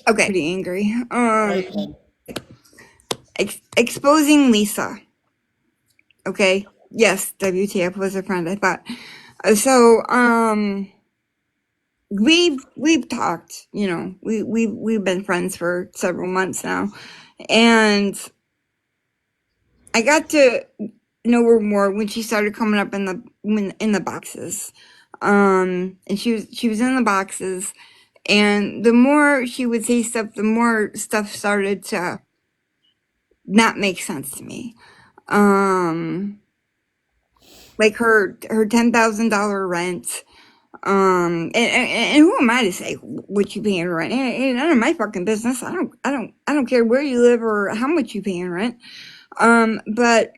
Okay, pretty angry. Right then. Exposing Lisa. Okay. Yes, WTF was a friend. I thought. So, we've talked. You know, we've been friends for several months now, and I got to know her more when she started coming up in the boxes. And she was in the boxes, and the more she would say stuff, the more stuff started to not make sense to me. Like her $10,000 rent. And who am I to say what you paying rent? Ain't none of my fucking business. I don't care where you live or how much you paying rent. But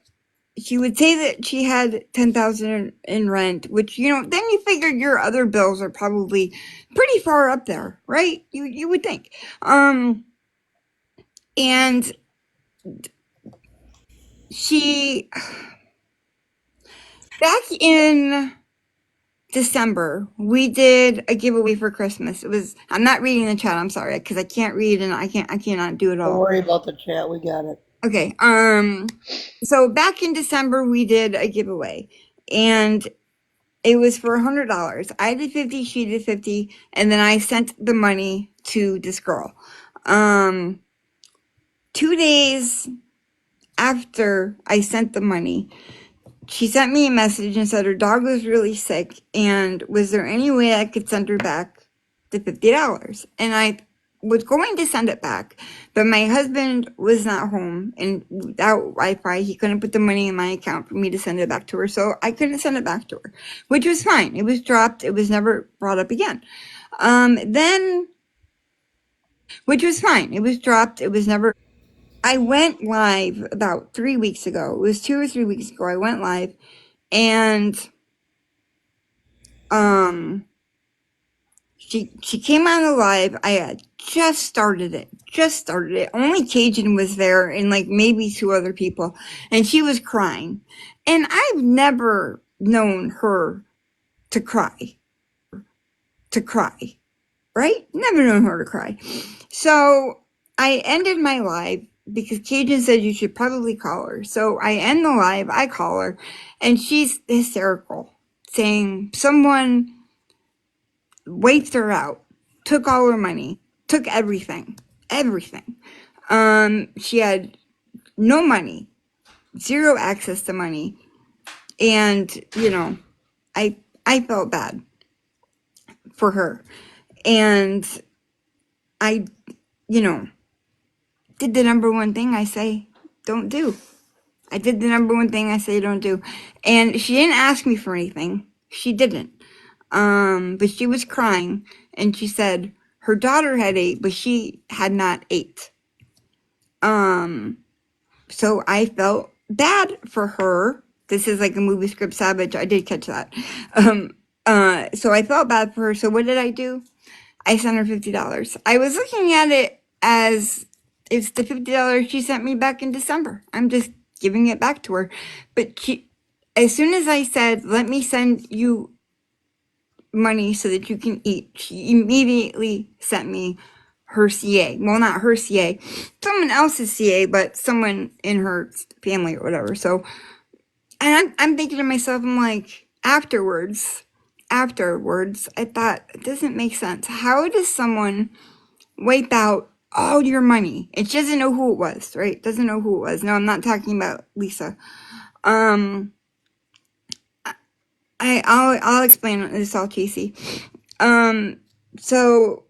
she would say that she had 10,000 in rent, which, you know, then you figure your other bills are probably pretty far up there, right? You would think. And she back in December, we did a giveaway for Christmas. I'm not reading the chat, I'm sorry, because I can't read and I cannot do it Don't all. worry about the chat. We got it. Okay. So back in December, we did a giveaway, and it was for $100. I did 50, she did 50, and then I sent the money to this girl. 2 days after I sent the money, she sent me a message and said her dog was really sick, and was there any way I could send her back the $50? And I was going to send it back, but my husband was not home, and without Wi-Fi, he couldn't put the money in my account for me to send it back to her, so I couldn't send it back to her, which was fine. It was dropped. It was never brought up again. Then, which was fine. It was dropped. It was never. I went live about 3 weeks ago. It was 2 or 3 weeks ago. I went live, and she came on the live. I had just started it. Only Cajun was there, and like maybe two other people, and she was crying. And I've never known her to cry. Right? Never known her to cry. So I ended my live because Cajun said you should probably call her. So I end the live, I call her, and she's hysterical, saying someone wiped her out, took all her money, took everything. She had no money, zero access to money, and you know, I felt bad for her, and I, you know, did the number one thing I say don't do. I did the number one thing I say don't do, and she didn't ask me for anything. She didn't. But she was crying, and she said her daughter had ate, but she had not ate. So I felt bad for her. This is like a movie script savage. I did catch that. So I felt bad for her. So what did I do? I sent her $50. I was looking at it as it's the $50 she sent me back in December. I'm just giving it back to her. But as soon as I said, let me send you money so that you can eat, she immediately sent me her CA. Well, not her CA, someone else's CA, but someone in her family or whatever. So, and I'm thinking to myself, I'm like, afterwards, I thought, it doesn't make sense. How does someone wipe out all your money? It doesn't know who it was, right? Doesn't know who it was. No, I'm not talking about Lisa. I'll explain this all, Casey. So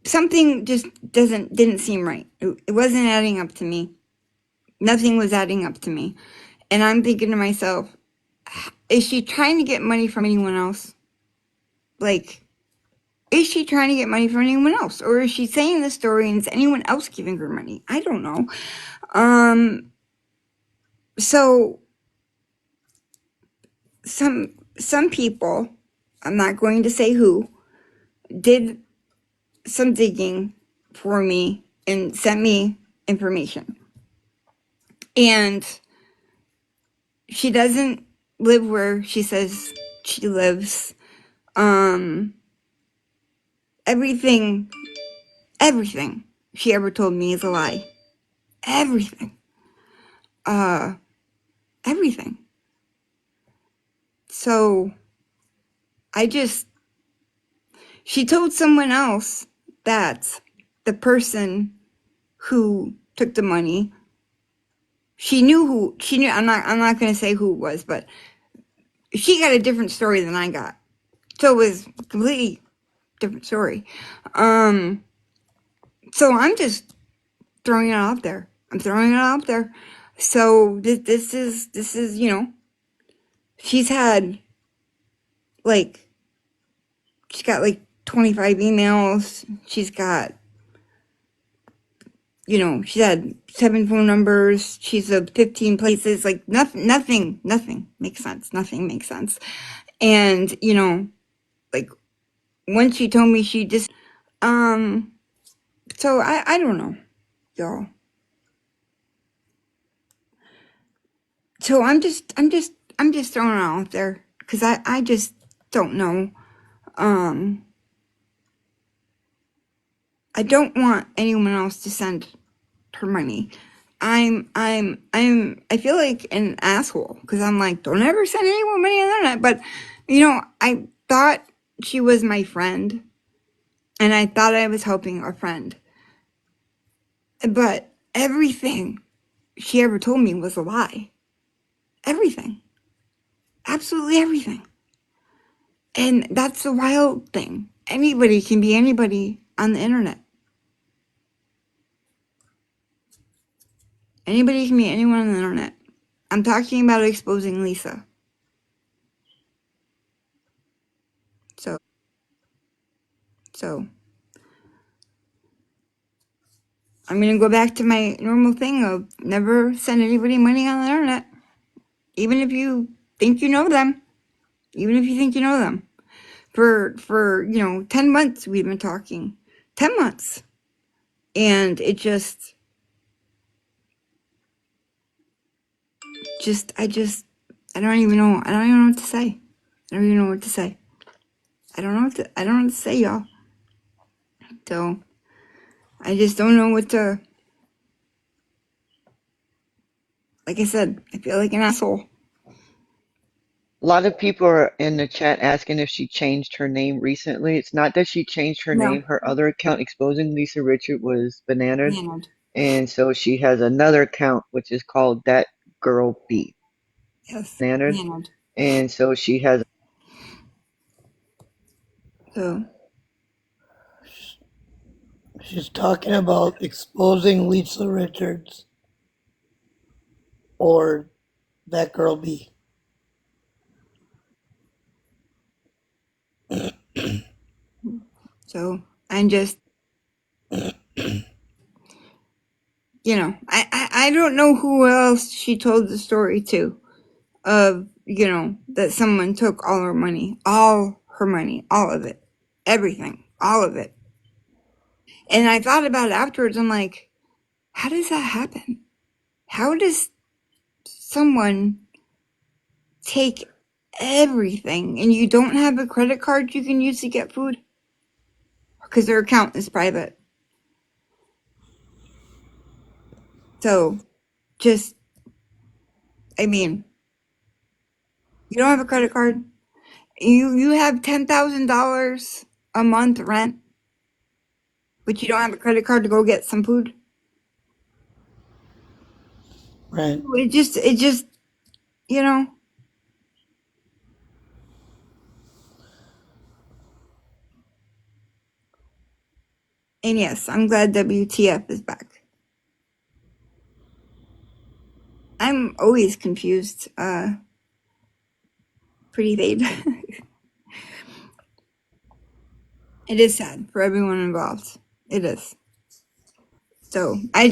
something just didn't seem right. It wasn't adding up to me. Nothing was adding up to me. And I'm thinking to myself, is she trying to get money from anyone else? Like, is she trying to get money from anyone else? Or is she saying the story and is anyone else giving her money? I don't know. So some people, I'm not going to say who, did some digging for me and sent me information. And she doesn't live where she says she lives. everything, everything she ever told me is a lie. Everything. Uh, everything. So I just, she told someone else that the person who took the money, she knew, I'm not going to say who it was, but she got a different story than I got. So it was a completely different story. Um, so I'm just throwing it out there. I'm throwing it out there. So this is, you know, she's had like, she's got like 25 emails. She's got, you know, she's had 7 phone numbers. She's at 15 places. Like nothing makes sense. Nothing makes sense. And, you know, like once she told me she just, so I don't know, y'all. So I'm just throwing it out there because I just don't know. Um, I don't want anyone else to send her money. I feel like an asshole because I'm like, don't ever send anyone money on the internet. But, you know, I thought she was my friend and I thought I was helping a friend. But everything she ever told me was a lie. Everything. Absolutely everything. And that's the wild thing. Anybody can be anybody on the internet. Anybody can be anyone on the internet. I'm talking about exposing Lisa. So, so I'm gonna go back to my normal thing of never send anybody money on the internet, even if you think you know them. Even if you think you know them. For you know 10 months we've been talking, 10 months, and it just I don't even know. I don't even know what to say. I don't even know what to say. I don't know what to say, y'all. So I just don't know what to. Like I said, I feel like an asshole. A lot of people are in the chat asking if she changed her name recently. It's not that she changed her No, name. Her other account exposing Lisa Richard was bananas. man. And so she has another account which is called That Girl B. Yes, Bananas. man. And so she has So She's talking about exposing Lisa Richards or that girl B. so I'm just, you know, I don't know who else she told the story to of, you know, that someone took all her money, all of it, everything, all of it. And I thought about it afterwards. I'm like, how does that happen? How does someone take everything and you don't have a credit card you can use to get food? Because their account is private. So just, I mean, you don't have a credit card. You have $10,000 a month rent, but you don't have a credit card to go get some food. Right. It just, you know. And yes, I'm glad WTF is back. I'm always confused. Pretty fade. It is sad for everyone involved. It is. So I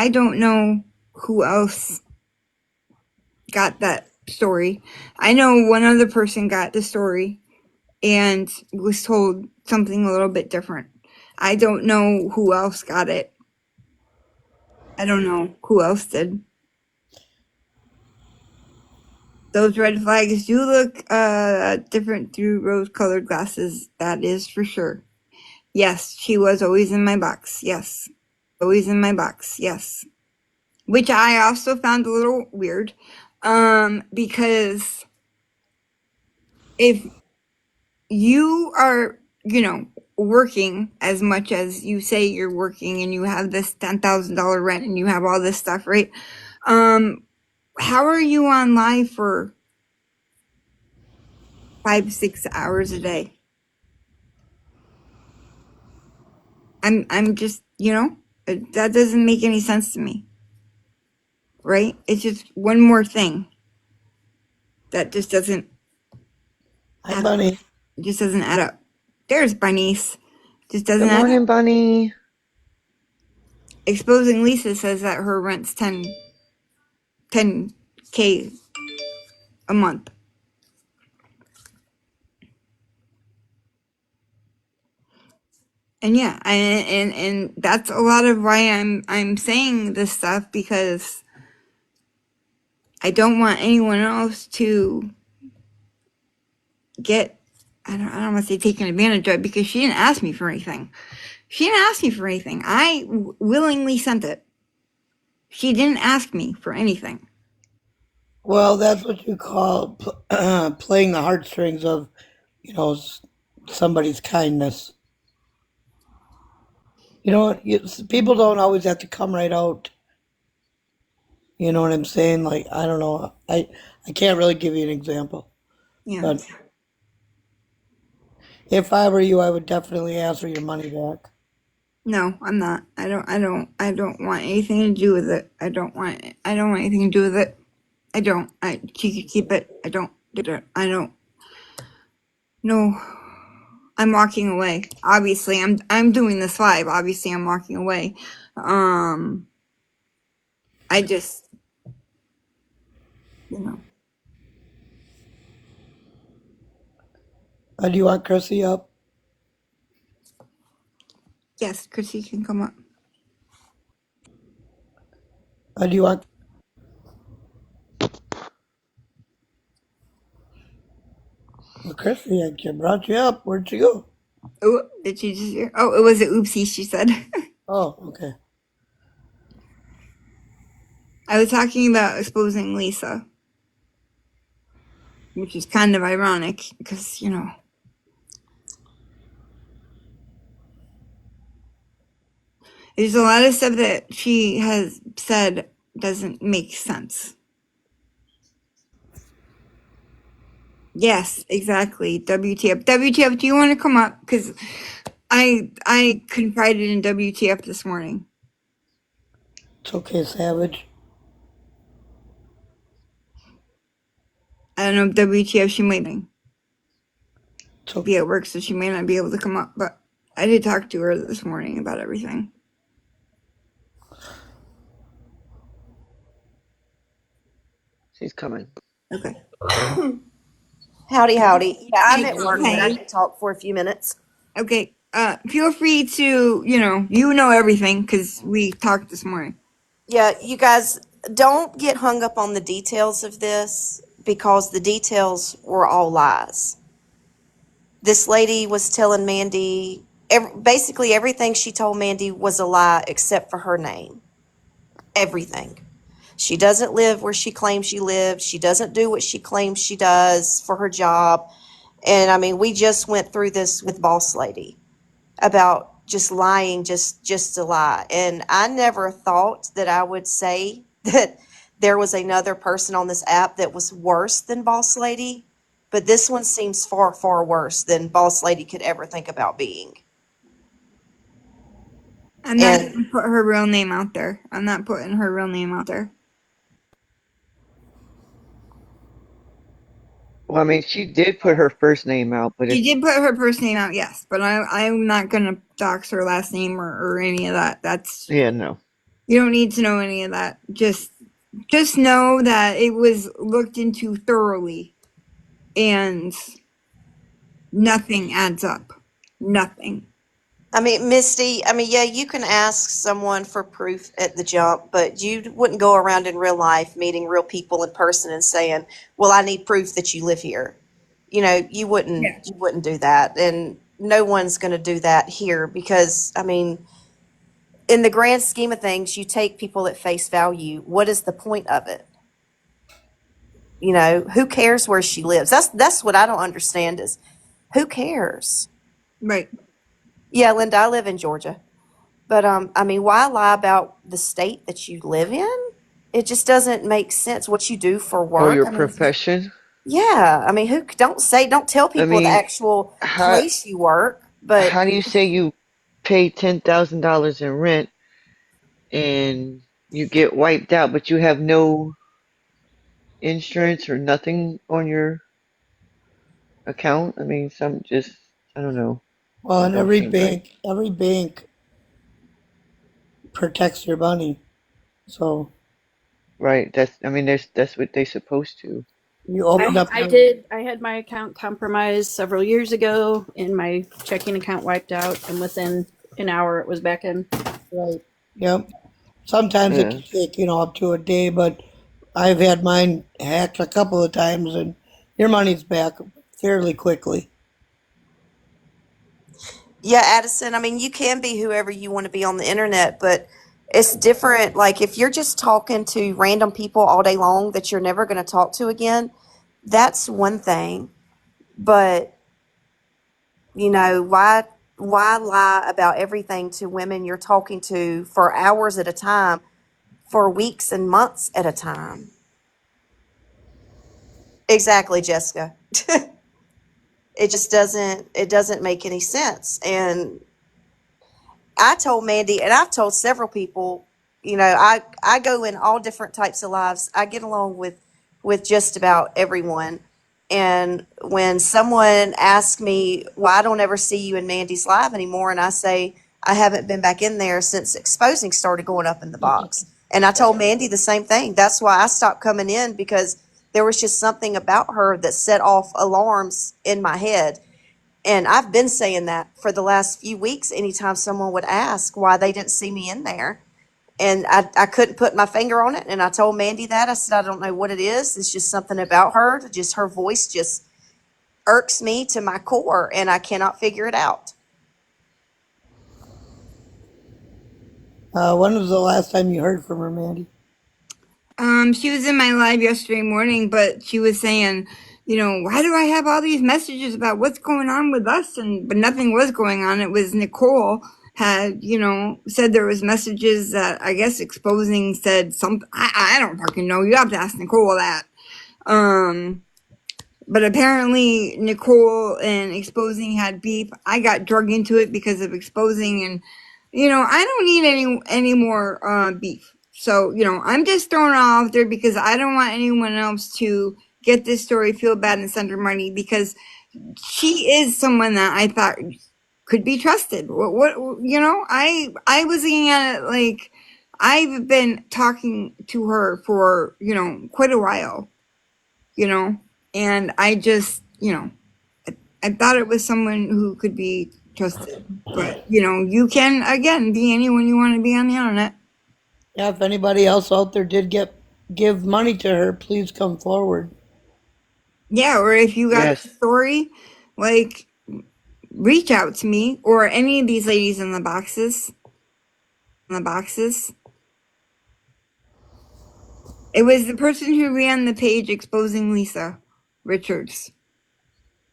don't know who else got that story. I know one other person got the story and was told something a little bit different. I don't know who else got it. I don't know who else did. Those red flags do look different through rose colored glasses. That is for sure. Yes, she was always in my box. Yes. Always in my box. Yes. Which I also found a little weird. Because if you are, working as much as you say you're working and you have this $10,000 rent and you have all this stuff, right? How are you on live for 5, 6 hours a day? I'm just, that doesn't make any sense to me, right? It's just one more thing that just doesn't Hi, add up. Bunny. It just doesn't add up. There's Bunnies. Just Good doesn't add up. morning, Bunny. Exposing Lisa says that her rent's 10K a month. And yeah, and that's a lot of why I'm saying this stuff, because I don't want anyone else to get, I don't want to say taken advantage of, because she didn't ask me for anything. She didn't ask me for anything. I willingly sent it. She didn't ask me for anything. Well, that's what you call playing the heartstrings of, somebody's kindness. You know what? People don't always have to come right out. You know what I'm saying? Like, I don't know. I can't really give you an example. Yeah. But if I were you, I would definitely ask for your money back. No, I'm not. I don't want anything to do with it. I don't want anything to do with it. I don't. She could keep it. I don't. No. I'm walking away. Obviously, I'm doing this live. Obviously, I'm walking away. I just, you know. Do you want Chrissy up? Yes, Chrissy can come up. Do you want Chrissy? I brought you up. Where'd you go? Oh, did she just hear? Oh, it was an oopsie, she said. Oh, okay. I was talking about exposing Lisa, which is kind of ironic because, there's a lot of stuff that she has said doesn't make sense. Yes, exactly. WTF. WTF, do you want to come up? Because I confided in WTF this morning. It's okay, Savage. I don't know if WTF, she might It's okay. be at work, so she may not be able to come up, but I did talk to her this morning about everything. She's coming. Okay. Howdy, howdy. Yeah, I'm at work, but I Hey. can talk for a few minutes. Okay. Feel free to, you know everything because we talked this morning. Yeah, you guys don't get hung up on the details of this because the details were all lies. This lady was telling Mandi, basically everything she told Mandi was a lie except for her name. Everything. She doesn't live where she claims she lives. She doesn't do what she claims she does for her job. And I mean, we just went through this with Boss Lady about just lying, just to lie. And I never thought that I would say that there was another person on this app that was worse than Boss Lady, but this one seems far, far worse than Boss Lady could ever think about being. I'm not And going to put her real name out there. I'm not putting her real name out there. Well, I mean, she did put her first name out, but She if did put her first name out, yes, but I'm not going to dox her last name or any of that. yeah, no. You don't need to know any of that. Just know that it was looked into thoroughly and nothing adds up. Nothing. I mean, Misty, yeah, you can ask someone for proof at the jump, but you wouldn't go around in real life meeting real people in person and saying, "Well, I need proof that you live here." You Yeah. wouldn't do that. And no one's going to do that here because, I mean, in the grand scheme of things, you take people at face value. What is the point of it? You know, who cares where she lives? That's what I don't understand is who cares? Right. Yeah, Linda, I live in Georgia. But I mean, why lie about the state that you live in? It just doesn't make sense what you do for Or work. your I mean, profession. yeah, I mean, who don't tell I people the mean, actual how place you work, but how do you say you pay $10,000 in rent and you get wiped out, but you have no insurance or nothing on your account? I mean, some just, I don't know. Well, That and don't seem right. every bank protects your money. So Right. I mean, that's what they supposed to. you open up I your, did. I had my account compromised several years ago, and my checking account wiped out, and within an hour it was back in. right. Yep. Sometimes it Yeah. can take, up to a day, but I've had mine hacked a couple of times and your money's back fairly quickly. yeah, Addison, I mean, you can be whoever you want to be on the internet, but it's different. Like if you're just talking to random people all day long that you're never going to talk to again, that's one thing. But you know, why lie about everything to women you're talking to for hours at a time, for weeks and months at a time? Exactly, Jessica. It doesn't make any sense. And I told Mandy, and I've told several people, you know, I go in all different types of lives. I get along with just about everyone. And when someone asks me why I don't ever see you in Mandy's live anymore, and I say I haven't been back in there since exposing started going up in the box. And I told Mandy the same thing. That's why I stopped coming in because there was just something about her that set off alarms in my head. And I've been saying that for the last few weeks, anytime someone would ask why they didn't see me in there. And I couldn't put my finger on it. And I told Mandy that. I said, I don't know what it is. It's just something about her. Just her voice just irks me to my core, and I cannot figure it out. When was the last time you heard from her, Mandy? She was in my live yesterday morning, but she was saying, why do I have all these messages about what's going on with us? But nothing was going on. It was Nicole had, said there was messages that I guess exposing said something. I don't fucking know. You have to ask Nicole that. But apparently Nicole and exposing had beef. I got drug into it because of exposing, and I don't need any more beef. So I'm just throwing it out there because I don't want anyone else to get this story, feel bad, and send her money because she is someone that I thought could be trusted. I was looking at it like I've been talking to her for quite a while, and I just I thought it was someone who could be trusted. But you can again be anyone you want to be on the internet. Yeah, if anybody else out there did give money to her, please come forward. Yeah, or if you got a Yes. story, like reach out to me or any of these ladies in the boxes. It was the person who ran the page exposing Lisa Richards.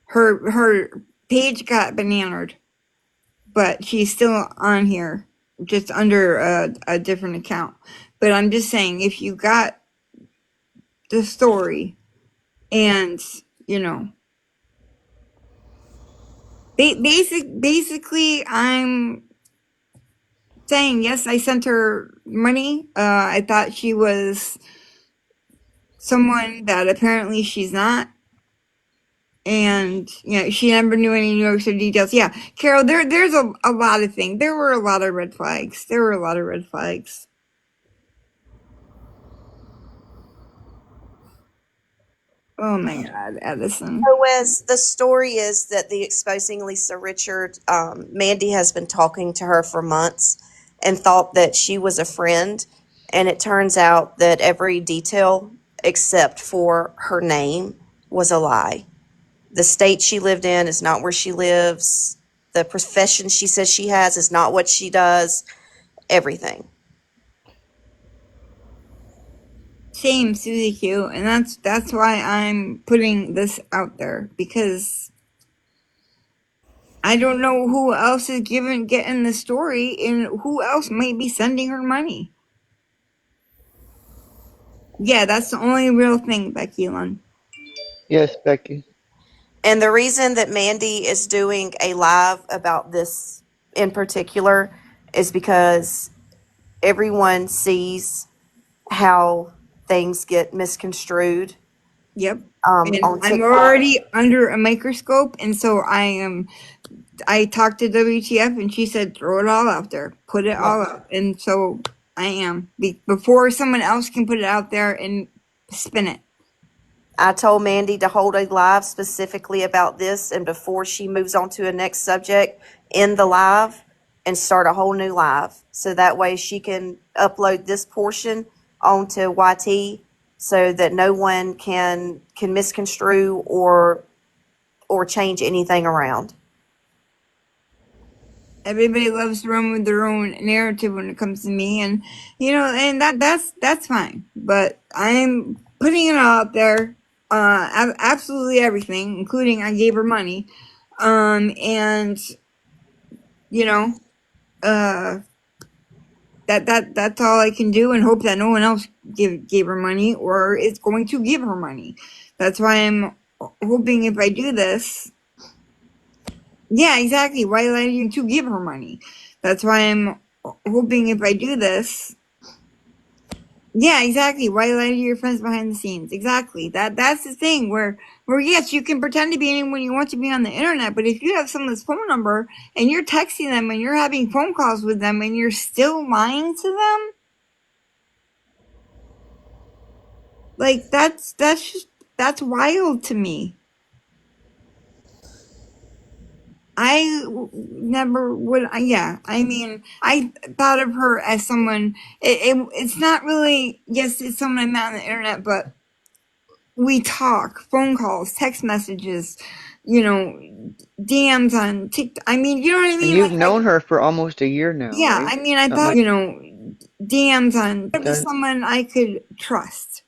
Her page got bananered, but she's still on here, just under a different account. But I'm just saying, if you got the story, and basically, I'm saying yes. I sent her money. I thought she was someone that apparently she's not. And she never knew any New York City details. Yeah, Carol, there's a lot of things. There were a lot of red flags. Oh my God, Edison. So, Wes, the story is that the exposing Lisa Richard, Mandy has been talking to her for months and thought that she was a friend. And it turns out that every detail except for her name was a lie. The state she lived in is not where she lives. The profession she says she has is not what she does. Everything. Same, Susie Q, and that's why I'm putting this out there, because I don't know who else is getting the story, and who else might be sending her money. Yeah, that's the only real thing, Becky Lynn. Yes, Becky. And the reason that Mandi is doing a live about this in particular is because everyone sees how things get misconstrued Yep. And on I'm TikTok. already under a microscope, and so I talked to WTF, and she said, throw it all out there, put it all out. And so I am, before someone else can put it out there and spin it. I told Mandi to hold a live specifically about this, and before she moves on to a next subject, end the live and start a whole new live. So that way she can upload this portion onto YT so that no one can misconstrue or change anything around. Everybody loves to run with their own narrative when it comes to me, and and that's fine. But I'm putting it out there, absolutely everything, including I gave her money, and that's all I can do, and hope that no one else gave her money or is going to give her money. That's why I'm hoping, if I do this. Yeah, exactly. Why lie to you to give her money? That's why I'm hoping, if I do this. Yeah, exactly. Why lie to your friends behind the scenes? Exactly. That's the thing where yes, you can pretend to be anyone you want to be on the internet, but if you have someone's phone number and you're texting them and you're having phone calls with them and you're still lying to them, like that's wild to me. Never would. Yeah, I mean, I thought of her as someone. It's not really. Yes, it's someone I met on the internet, but we talk, phone calls, text messages, DMs on TikTok. I mean, you know what I And mean? you've known her for almost a year now, Yeah, right? I mean, I Something thought, like DMs on that. someone I could trust,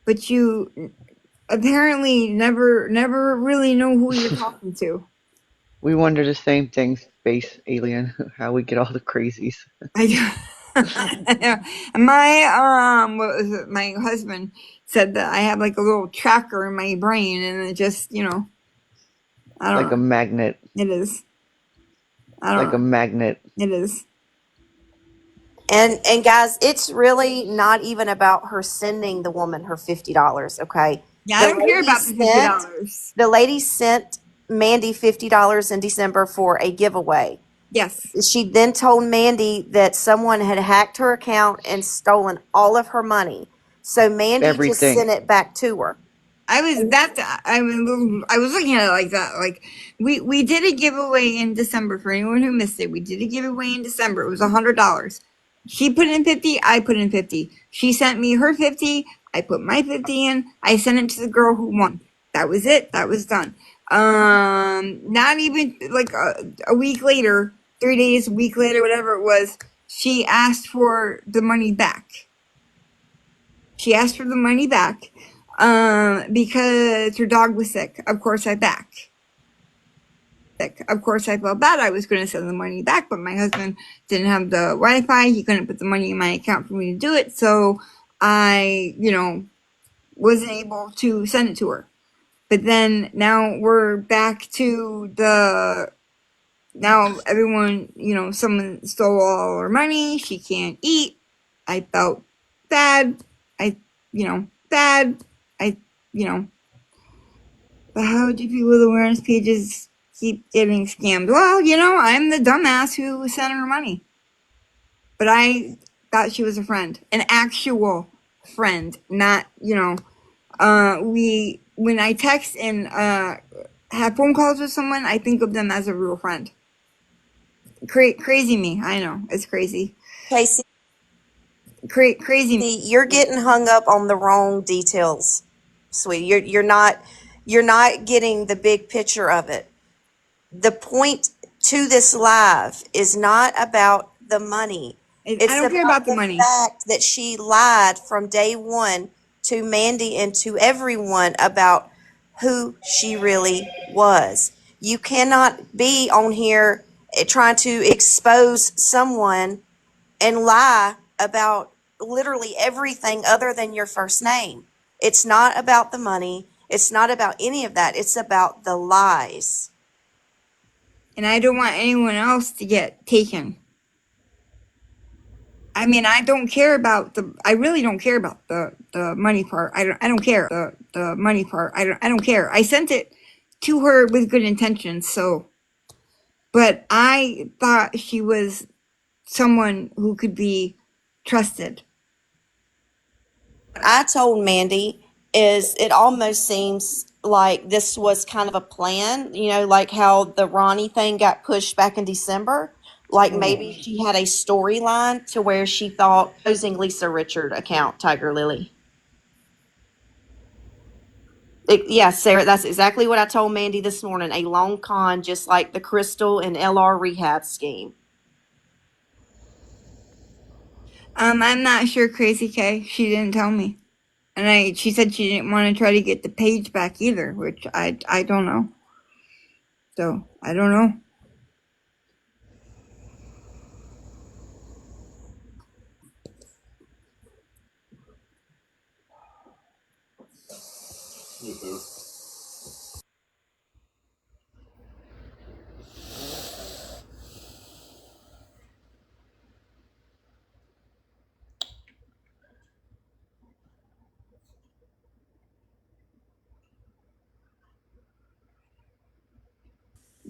but you apparently never really know who you're talking to. We wonder the same thing, space alien, how we get all the crazies. I do. My what was it? My husband said that I have like a little tracker in my brain, and it just, I don't Like a know. magnet. It is. I don't Like a know. magnet. It is. And guys, it's really not even about her sending the woman her $50, okay? Yeah, I don't care about the $50. The lady sent Mandi $50 in December for a giveaway. Yes. She then told Mandi that someone had hacked her account and stolen all of her money. So Mandi just Everything. sent it back to her. I was looking at it like that. Like we did a giveaway in December. For anyone who missed it, we did a giveaway in December. It was $100. She put in 50. I put in 50. She sent me her 50. I put my 50 in. I sent it to the girl who won. That was it. That was done. Not even like a week later, 3 days, a week later, whatever it was, she asked for the money back. She asked for the money back. Because her dog was sick. Of course, I back. Of course, I felt bad. I was going to send the money back, but my husband didn't have the Wi-Fi. He couldn't put the money in my account for me to do it. So I, wasn't able to send it to her. But then now we're back to now everyone, someone stole all her money. She can't eat. I felt bad. Bad. But how do people with awareness pages keep getting scammed? Well, I'm the dumbass who sent her money. But I thought she was a friend, an actual friend, not, when I text and have phone calls with someone, I think of them as a real friend. Crazy me. I know. It's crazy. Casey, Crazy me. you're getting hung up on the wrong details, sweetie. You're not getting the big picture of it. The point to this live is not about the money. I It's don't care about the money. fact that she lied from day one to Mandy and to everyone about who she really was. You cannot be on here trying to expose someone and lie about literally everything other than your first name. It's not about the money. It's not about any of that. It's about the lies. And I don't want anyone else to get taken. I mean, I don't care about I really don't care about the money part. I don't care. The money part. I don't care. I sent it to her with good intentions, so, but I thought she was someone who could be trusted. What I told Mandy is it almost seems like this was kind of a plan, like how the Ronnie thing got pushed back in December. Like maybe she had a storyline to where she thought posing Lisa Richard account, Tiger Lily. Yeah, Sarah, that's exactly what I told Mandy this morning. A long con, just like the Crystal and LR rehab scheme. I'm not sure, Crazy K. She didn't tell me. And she said she didn't want to try to get the page back either, which I don't know. So, I don't know.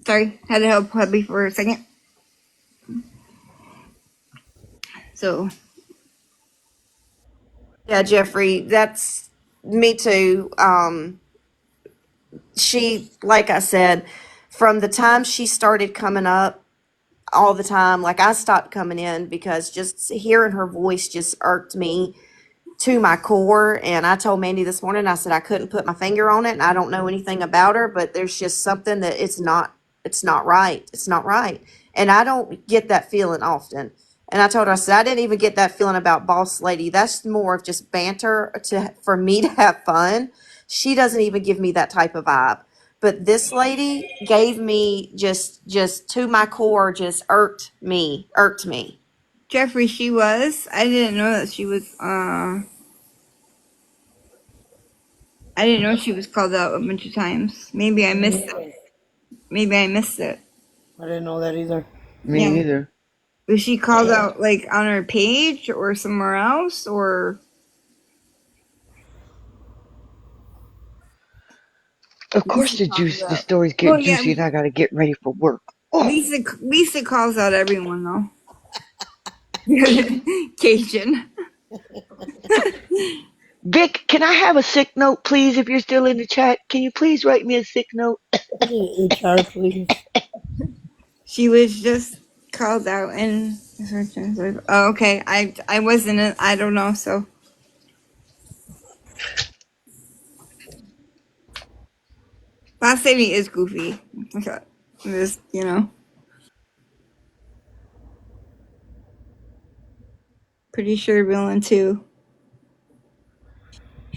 Sorry, had to help hubby for a second. So, Yeah, Jeffrey, that's me too. She, like I said, from the time she started coming up all the time, like I stopped coming in because just hearing her voice just irked me to my core. And I told Mandy this morning, I said I couldn't put my finger on it, and I don't know anything about her, but there's just something that it's not right. It's not right. And I don't get that feeling often. And I told her, I said, I didn't even get that feeling about Boss Lady. That's more of just banter for me to have fun. She doesn't even give me that type of vibe. But this lady gave me just to my core, just irked me. Jeffrey, she was. I didn't know that she was, I didn't know she was called out a bunch of times. Maybe I missed it. Maybe I missed it. I didn't know that either. Me Yeah. either. Was she called out like on her page or somewhere else, or Of course, Lisa calls the out? stories Well, get yeah, juicy, and I gotta get ready for work. Oh, Lisa calls out everyone though. Cajun. Vic, can I have a sick note, please? If you're still in the chat, can you please write me a sick note? HR, please. She was just called out and. Oh, okay. I wasn't. I don't know. So Boss Lady is goofy. Okay. Just pretty sure Villain too.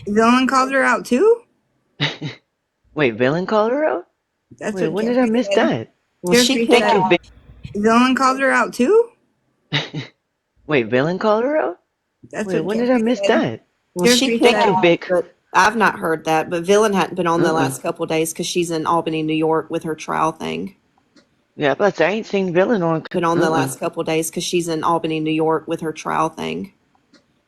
Villain called her out too. Wait, villain called her out? That's Wait, what when did I Jeffrey miss said. that? Well, Jeffrey she put Thank said you, Vic. Villain called her out too. Wait, villain called her out? That's Wait, what when did I Jeffrey miss said. that? Well, she Jeffrey put Thank said. you, out, Vic. but I've not heard that. But Villain hadn't been on the Uh-uh. last couple of days because she's in Albany, New York, with her trial thing. Yeah, but I ain't seen villain on. Been on the Uh-uh. last couple of days because she's in Albany, New York, with her trial thing.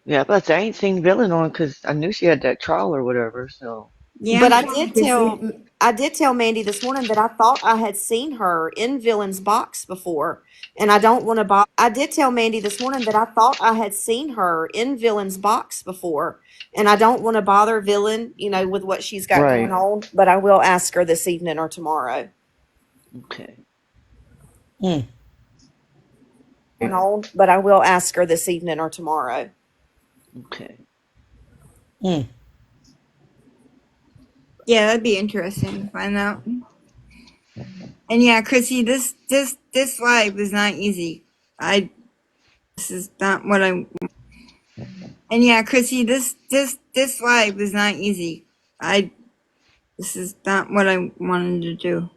Yeah, but I ain't seen villain on because I knew she had that trial or whatever. So Yeah. But Jeffrey. I did tell Mandy this morning that I thought I had seen her in Villain's box before, and I don't want to bother. I did tell Mandy this morning that I thought I had seen her in Villain's box before, and I don't want to bother Villain, with what she's got going right. on. But I will ask her this evening or tomorrow. Okay. Hmm. But I will ask her this evening or tomorrow. Okay. Hmm. Yeah, that'd be interesting to find out. And yeah, Chrissy, this live is not easy. This is not what I. And yeah, Chrissy, this live is not easy. This is not what I wanted to do.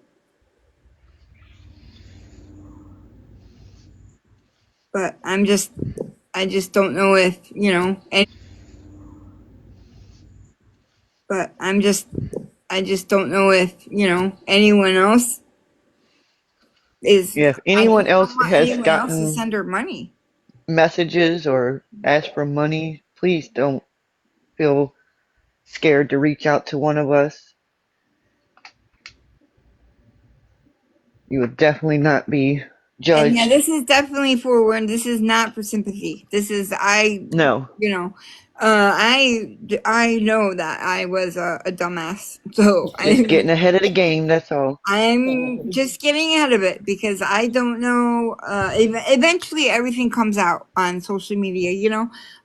But I just don't know if but I just don't know if anyone else is. Yeah, if I anyone just don't else want has anyone else to gotten send her money. messages or asked for money, please don't feel scared to reach out to one of us. You would definitely not be And yeah, judged. this is definitely for when this is not for sympathy. This is No, I know that I was a dumbass. So just getting ahead of the game, that's all. I'm just getting ahead of it because I don't know. Eventually, everything comes out on social media.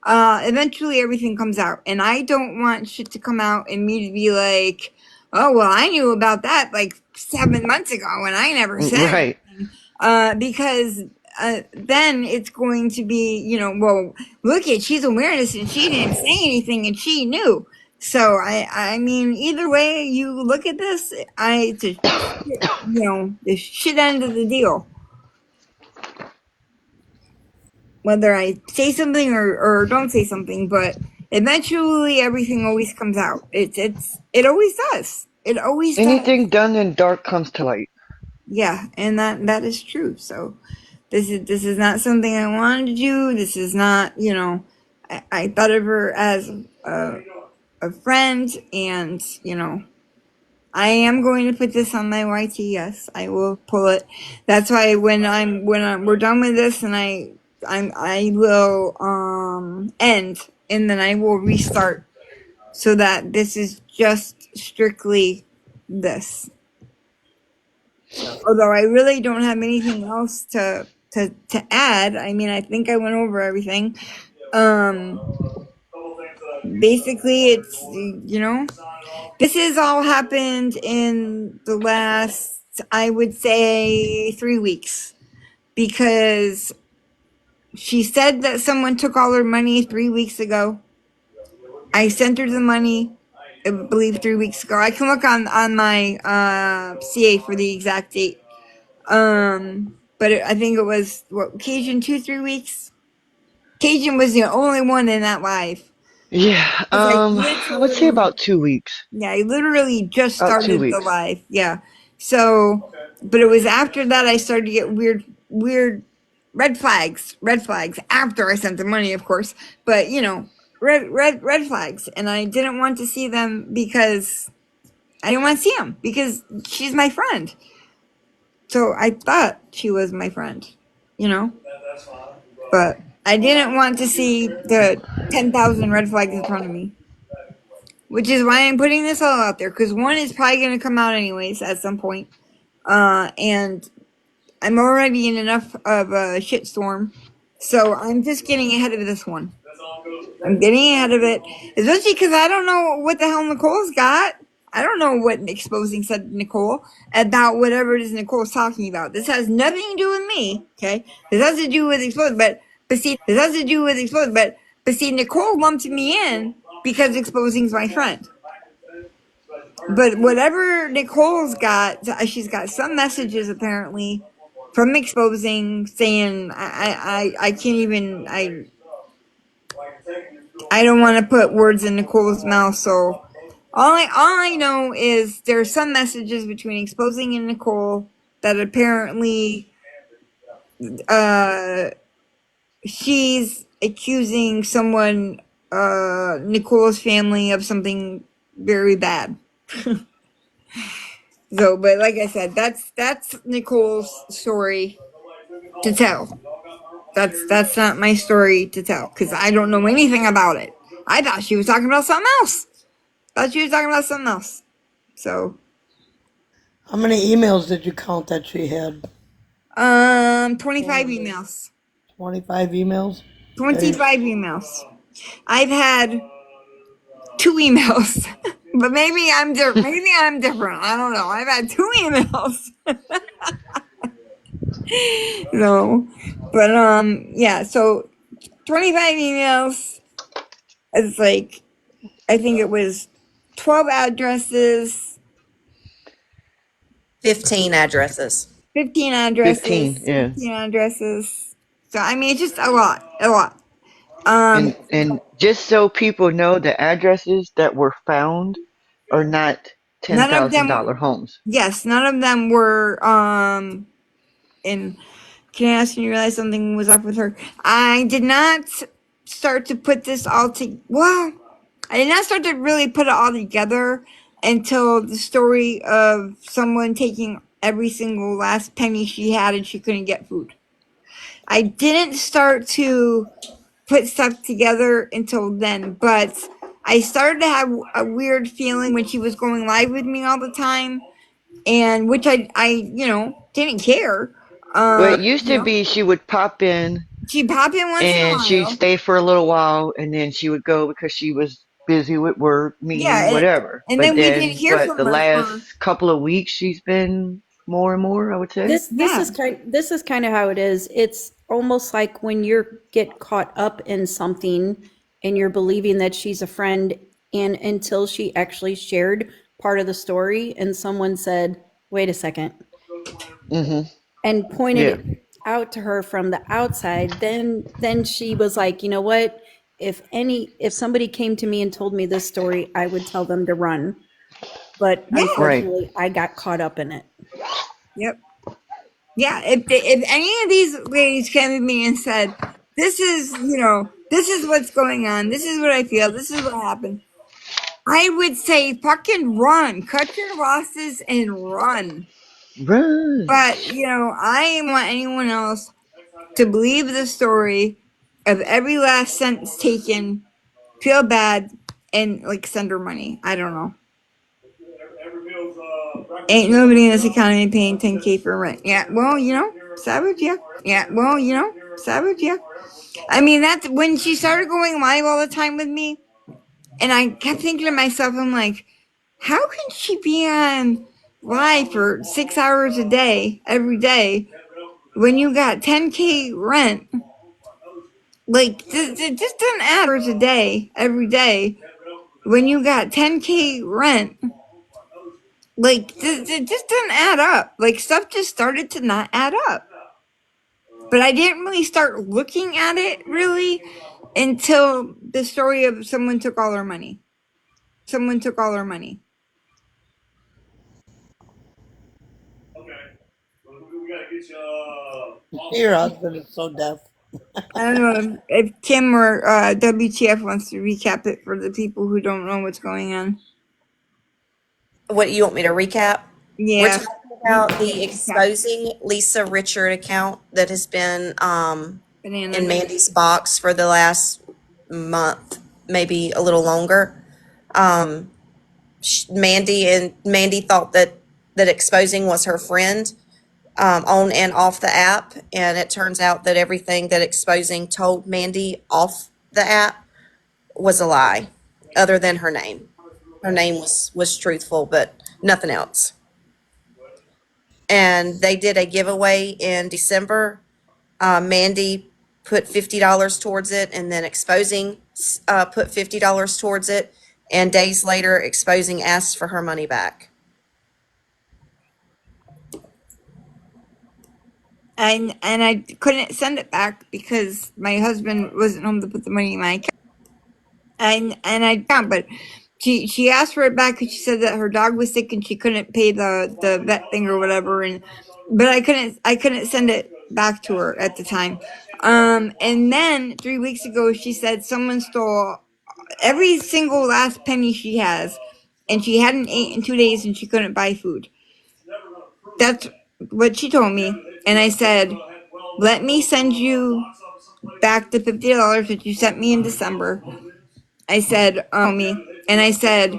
Eventually everything comes out, and I don't want shit to come out and me to be like, "Oh well, I knew about that like 7 months ago, and I never said Right. anything." Because then it's going to be, well, look at she's aware of this and she didn't say anything and she knew. So I mean, either way you look at this, it's a the shit end of the deal. Whether I say something or don't say something, but eventually everything always comes out. It always does. It always does. Anything done in dark comes to light. Yeah, and that is true. So this is not something I wanted to do. This is not, I thought of her as a friend, and I am going to put this on my YT. Yes, I will pull it. That's why we're done with this, and I will end, and then I will restart, so that this is just strictly this. Although I really don't have anything else to add. I mean, I think I went over everything. Basically, it's this has all happened in the last, I would say, 3 weeks, because she said that someone took all her money 3 weeks ago. I sent her the money, I believe 3 weeks ago. I can look on my CA for the exact date. But I think it was Cajun 2-3 weeks. Cajun was the only one in that live. Yeah, It's like I would say literally, about 2 weeks. yeah, I literally just About two started the weeks. live. Yeah. So, but it was after that I started to get weird red flags after I sent the money, of course. But red flags, and I didn't want to see them because I didn't want to see them because she's my friend. So I thought she was my friend, but I didn't want to see the 10,000 red flags in front of me. Which is why I'm putting this all out there, because one is probably going to come out anyways at some point. And I'm already in enough of a shitstorm. So I'm just getting ahead of this one. I'm getting ahead of it. Especially because I don't know what the hell Nicole's got. I don't know what exposing said to Nicole about whatever it is Nicole's talking about. This has nothing to do with me, okay? This has to do with exposing, but see, Nicole lumped me in because exposing's my friend. But whatever Nicole's got, she's got some messages apparently from exposing saying I can't even I don't want to put words in Nicole's mouth. So all I know is there's some messages between exposing and Nicole that apparently she's accusing someone, Nicole's family, of something very bad. So, but like I said, that's Nicole's story to tell. That's not my story to tell because I don't know anything about it. I thought she was talking about something else. So, How many emails did you count that she had? 25 emails. 25 emails? 25 emails. I've had 2 emails. But maybe I'm different. Maybe I'm different. I don't know. I've had 2 emails. No, but yeah. So 25 emails. It's like I think it was 12 addresses, 15 addresses. 15 15, addresses, yeah. 15 addresses. So I mean, it's just a lot, a lot. Um, And just so people know, the addresses that were found are not none of them. $10,000 homes. Yes, none of them were. In Can I ask you, realize something was up with her? I did not start to put this all to. Well, I did not start to really put it all together until the story of someone taking every single last penny she had and she couldn't get food. I didn't start to put stuff together until then, but I started to have a weird feeling when she was going live with me all the time, and which I didn't care. Well, it used You to know, be she would pop in she'd pop in once in a and she'd while. stay for a little while and then she would go because she was busy with work, Yeah, meeting, whatever. and But then we didn't then, hear what, from the her last for couple of weeks she's been more and more, I would say. yeah, This is kind of how it is. It's almost like when you get caught up in something and you're believing that she's a friend, and until she actually shared part of the story and someone said, "Wait a second," Mm-hmm. and pointed Yeah. it out to her from the outside, then she was like, "You know what? If somebody came to me and told me this story, I would tell them to run." But yeah, Right. unfortunately, I got caught up in it. yep, yeah. If any of these ladies came to me and said, "This is this is what's going on. This is what I feel. This is what happened," I would say, "Fucking run, cut your losses and run." Run. But I don't want anyone else to believe the story of every last cent taken, feel bad, and like send her money. I don't know. Ain't nobody in this economy paying 10K for rent. Yeah, well, savage, yeah. Yeah, well, savage, yeah. I mean, that's when she started going live all the time with me, and I kept thinking to myself, I'm like, how can she be on live for 6 hours a day, every day, when you got 10K rent? Like, it just doesn't add hours a day, every day, when you got 10K rent. Like, it just doesn't add up. Like, stuff just started to not add up. But I didn't really start looking at it really until the story of someone took all our money. Someone took all our money. Your husband is so deaf. I don't know if Kim or WTF wants to recap it for the people who don't know what's going on. What you want me to recap? We're Yeah. talking about the Recap. exposing Lisa Richard account that has been Banana. in Mandy's box for the last month, maybe a little longer. Mandy thought that exposing was her friend on and off the app, and it turns out that everything that exposing told Mandy off the app was a lie, other than her name. Her name was truthful, but nothing else. And they did a giveaway in December. Mandy put $50 towards it, and then exposing put $50 towards it. And days later, exposing asked for her money back. And I couldn't send it back because my husband wasn't home to put the money in my account. And I can't, but she asked for it back because she said that her dog was sick and she couldn't pay the vet thing or whatever. But I couldn't send it back to her at the time. And then 3 weeks ago she said someone stole every single last penny she has, and she hadn't ate in 2 days and she couldn't buy food. That's what she told me. And I said, let me send you back the $50 that you sent me in December. I said, and I said,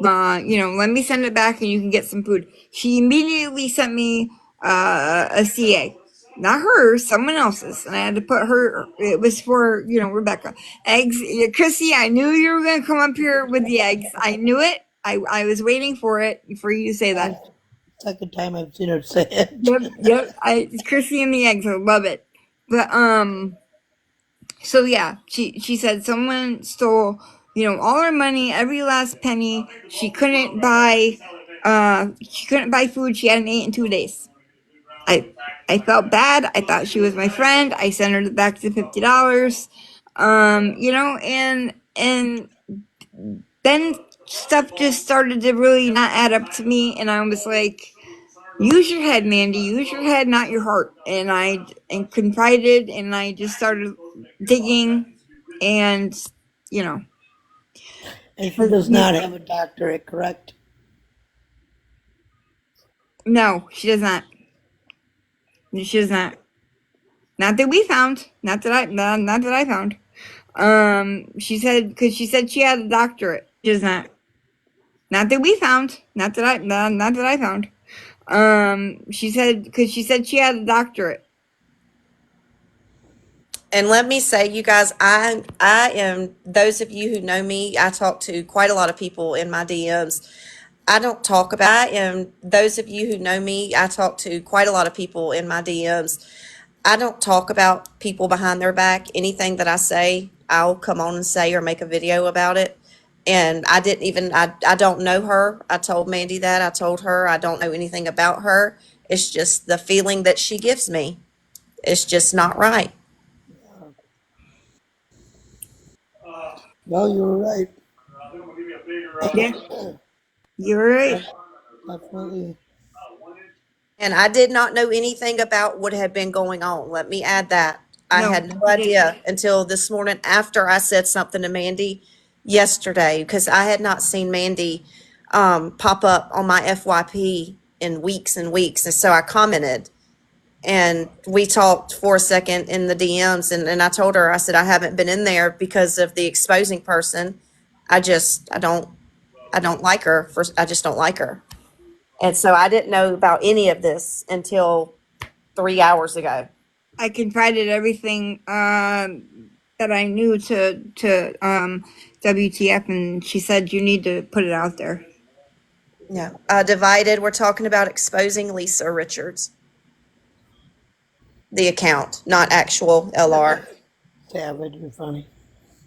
let me send it back and you can get some food. She immediately sent me a CA. Not hers, someone else's. And I had to put her, it was for, Rebecca. Eggs. Chrissy, I knew you were going to come up here with the eggs. I knew it. I was waiting for you to say that. Second time I've seen her say it. Yep. It's Chrissy and the eggs. I love it. But so yeah, she said someone stole, all her money, every last penny. She couldn't buy food. She hadn't eaten in 2 days. I I felt bad. I thought she was my friend. I sent her back the $50. And then stuff just started to really not add up to me, and I was like, use your head, Mandy. Use your head, not your heart. And I confided, and I just started digging, and you know, And she does not have a doctorate, correct? no, she does not. She does not. Not that we found. Not that I found. She said because she said she had a doctorate. She does not. Not that we found. Not that I found. She said because she said she had a doctorate. And let me say, you guys, I am, those of you who know me, I talk to quite a lot of people in my DMs. I don't talk about, I am, those of you who know me, I talk to quite a lot of people in my DMs. I don't talk about people behind their back. Anything that I say, I'll come on and say or make a video about it. And I didn't even, I don't know her. I told Mandy that. I told her I don't know anything about her. It's just the feeling that she gives me. It's just not right. Well, you were right. Yeah, you're right. Definitely. And I did not know anything about what had been going on. Let me add that. I No, had no idea until this morning after I said something to Mandy yesterday because I had not seen Mandy pop up on my FYP in weeks and weeks. And so I commented and we talked for a second in the DMs. And I told her, I said, I haven't been in there because of the exposing person. I don't like her. I just don't like her. And so I didn't know about any of this until 3 hours ago. I confided everything that I knew to WTF, and she said you need to put it out there. Yeah. Divided, we're talking about exposing Lisa Richards. The account, not actual LR. Savage, you're funny.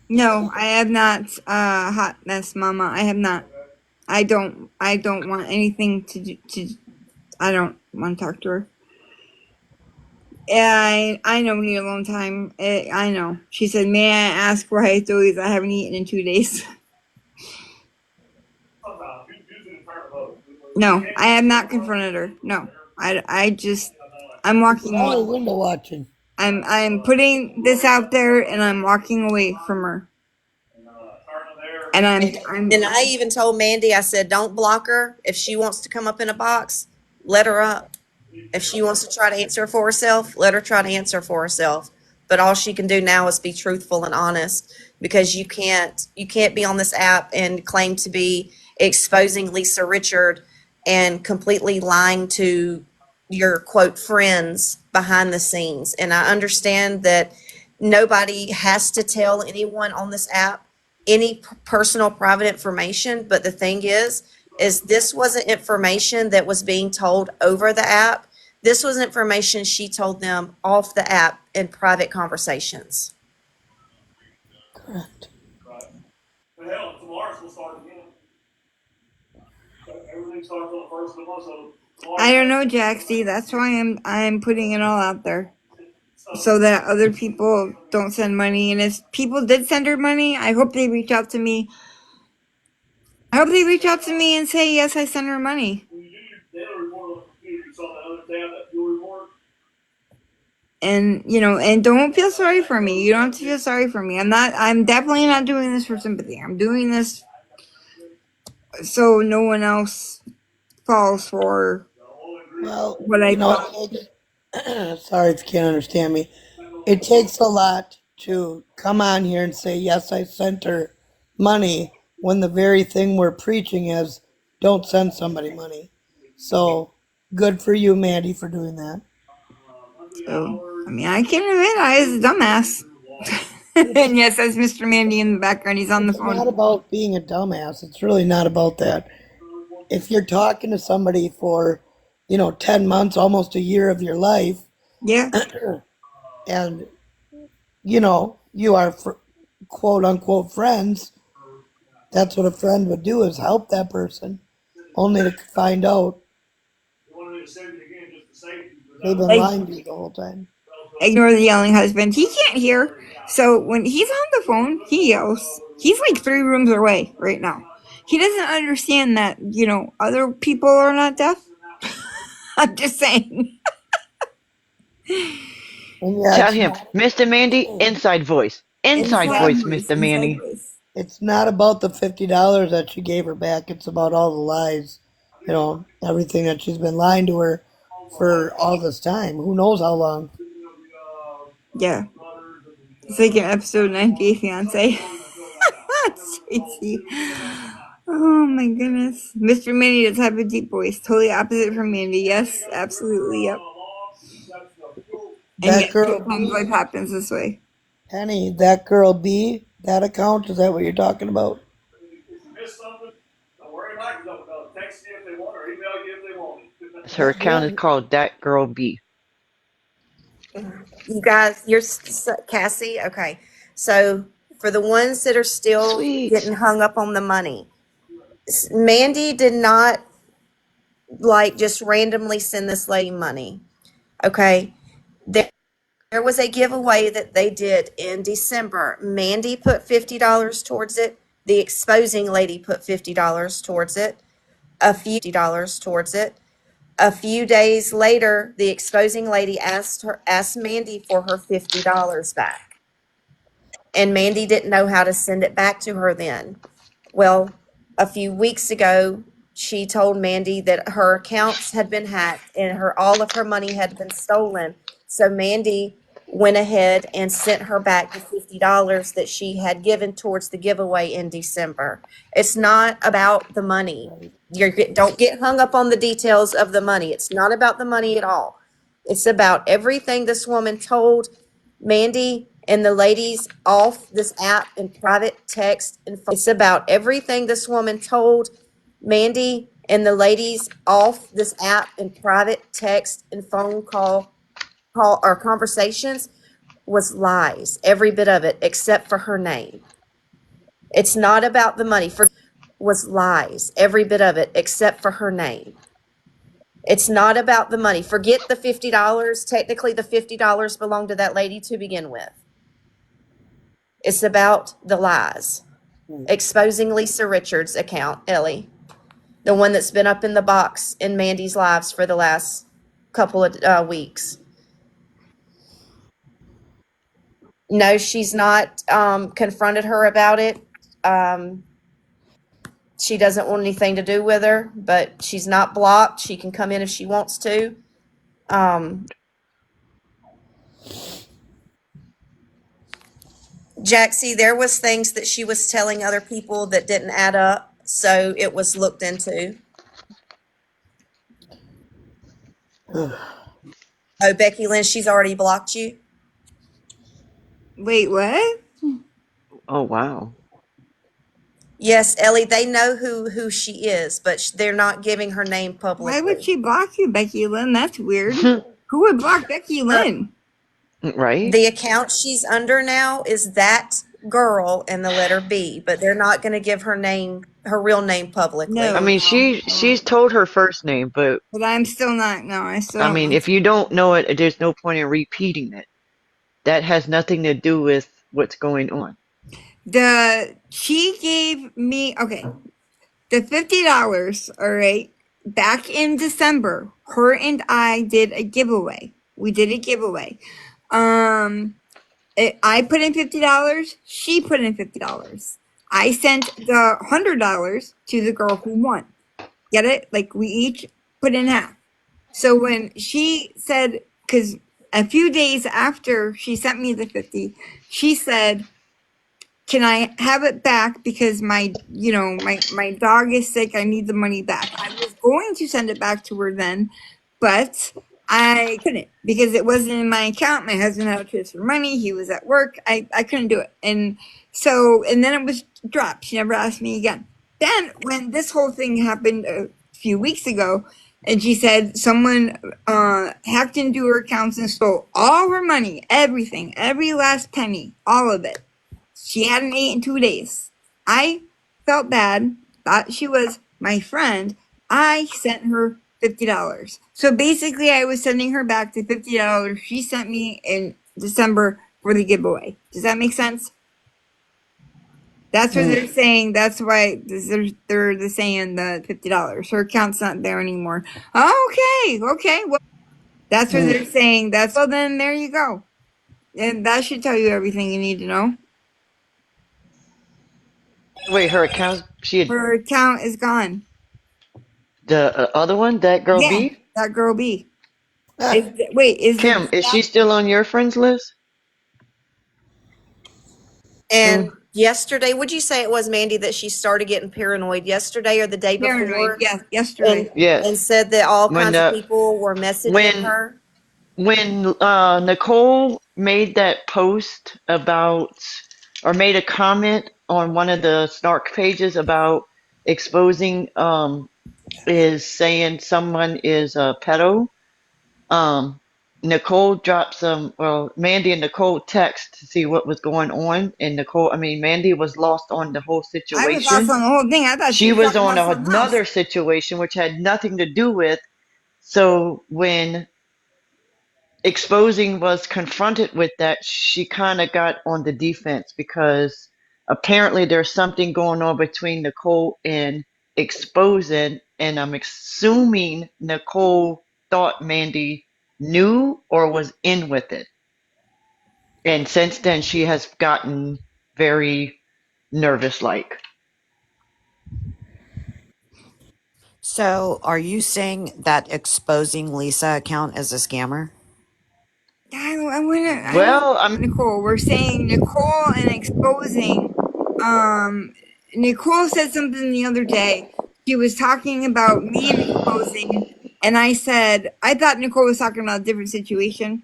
No, I have not. Hot mess, Mama. I have not. I don't. I don't want anything to do. I don't want to talk to her. I know we need a long time. I know. She said, "May I ask why I these? I haven't eaten in 2 days." No, I have not confronted her. No, I just, I'm walking Oh, away. window watching. I'm putting this out there, and I'm walking away from her. And And I even told Mandy, I said, don't block her. If she wants to come up in a box, let her up. If she wants to try to answer for herself, let her try to answer for herself. But all she can do now is be truthful and honest because you can't be on this app and claim to be exposing Lisa Richard and completely lying to your quote friends behind the scenes. And I understand that nobody has to tell anyone on this app any personal private information, but the thing is this wasn't information that was being told over the app. This was information she told them off the app in private conversations. Correct. But hell, tomorrow we'll start again. Everything starts on the first of the month, so I don't know, Jaxie. That's why I'm putting it all out there, so that other people don't send money. And if people did send her money, I hope they reach out to me. I hope they reach out to me and say, yes, I sent her money. when you do your daily report on the computer, you saw the other tab, that fuel report. And and don't feel sorry for me. You don't have to feel sorry for me. I'm definitely not doing this for sympathy. I'm doing this so no one else falls for Well, what I you know, felt. sorry if you can't understand me. It takes a lot to come on here and say, yes, I sent her money when the very thing we're preaching is don't send somebody money. So good for you, Mandy, for doing that. So I mean, I can't admit I was a dumbass. And yes, that's Mr. Mandy in the background. He's on the It's not phone. about being a dumbass. It's really not about that. If you're talking to somebody for, 10 months, almost a year of your life, Yeah. and, you are quote unquote friends, that's what a friend would do is help that person, only to find out You wanted me to save it again just to save you, but they've no. been Like, lying to you the whole time. ignore the yelling husband. He can't hear. So when he's on the phone, he yells. He's like 3 rooms away right now. He doesn't understand that, other people are not deaf. I'm just saying. And yeah, Tell it's him, not. Mr. Mandy, inside voice. Inside Inside voice, voice, Mr. inside Mandy. voice. It's not about the $50 that she gave her back. It's about all the lies, everything that she's been lying to her for all this time. Who knows how long? Yeah. It's like an episode 98 fiance. Tracy. Oh my goodness. Mr. Mandy does have a deep voice. Totally opposite from Mandy. Yes, absolutely. Yep. And That yes, girl sometimes life B, happens this way. Penny, that girl B, that account, is that what you're talking about? If you miss something, don't worry about it. They'll text you if they want or email you if they want. Her That account is girl, called That Girl B. You guys, Cassie. Okay, so for the ones that are still Sweet. getting hung up on the money, Mandy did not like just randomly send this lady money. Okay, there was a giveaway that they did in December. Mandy put $50 towards it. The exposing lady put $50 towards it. A few days later, the exposing lady asked Mandy for her $50 back. And Mandy didn't know how to send it back to her then. Well, a few weeks ago, she told Mandy that her accounts had been hacked and all of her money had been stolen. So Mandy went ahead and sent her back the $50 that she had given towards the giveaway in December. It's not about the money. Don't get hung up on the details of the money. It's not about the money at all. It's about everything this woman told Mandy and the ladies off this app in private text and phone. It's about everything this woman told Mandy and the ladies off this app in private text and phone call or conversations was lies. Every bit of it, except for her name. It's not about the money. Was lies. Every bit of it, except for her name. It's not about the money. Forget the $50. Technically, the $50 belonged to that lady to begin with. It's about the lies. Exposing Lisa Richards' account, Ellie. The one that's been up in the box in Mandy's lives for the last couple of weeks. No, she's not confronted her about it. She doesn't want anything to do with her, but she's not blocked. She can come in if she wants to. Jaxie, there was things that she was telling other people that didn't add up, so it was looked into. Oh, Becky Lynn, she's already blocked you? Wait, what? Oh, wow. Yes, Ellie, they know who she is, but they're not giving her name Why would publicly. she block you, Becky Lynn? That's weird. Who would block Becky Lynn? Right? The account she's under now is that girl and the letter B, but they're not going to give her real name I No, publicly. mean, no, she's told her first name, but but I'm still not. No, I still I don't mean, want if to. you don't know it, there's no point in repeating it. That has nothing to do with what's going on. She gave me, okay, the $50, all right, back in December. Her and I did a giveaway. We did a giveaway. I put in $50. She put in $50. I sent the $100 to the girl who won. Get it? Like we each put in half. So when she said, because a few days after she sent me the 50, she said, "Can I have it back because my dog is sick. I need the money back." I was going to send it back to her then, but I couldn't because it wasn't in my account. My husband had to transfer money. He was at work. I couldn't do it. And then it was dropped. She never asked me again. Then when this whole thing happened a few weeks ago, and she said someone hacked into her accounts and stole all her money, everything, every last penny, all of it. She hadn't ate in 2 days. I felt bad, thought she was my friend. I sent her $50. So basically, I was sending her back the $50 she sent me in December for the giveaway. Does that make sense? That's what they're saying. That's why they're saying the $50. Her account's not there anymore. Okay, well, that's what they're saying. Well, then there you go, and that should tell you everything you need to know. Wait, her account, she had Her account is gone. the other one, that girl Yeah, B? that girl B. Ah, Is Kim, it is she that still on your friends list? And Mm, yesterday, would you say it was, Mandy, that she started getting paranoid yesterday or the day paranoid? before? Yes, And yesterday. and yes. said that all When kinds of the people were messaging when her. Nicole made that post about, or made a comment on one of the Snark pages about exposing, is saying someone is a pedo. Um, Nicole dropped some, well, Mandy and Nicole text to see what was going on, and Mandy was lost on the whole I was lost situation. on the whole thing. I thought she She was was talking on about something else. another situation which had nothing to do with. So when exposing was confronted with that, she kind of got on the defense because apparently there's something going on between Nicole and exposing, and I'm assuming Nicole thought Mandy knew or was in with it. And since then, she has gotten very nervous like. So, are you saying that exposing Lisa account as a scammer? I don't Well, I'm Nicole. We're saying Nicole and exposing. Um, Nicole said something the other day. She was talking about me and exposing, and I said I thought Nicole was talking about a different situation.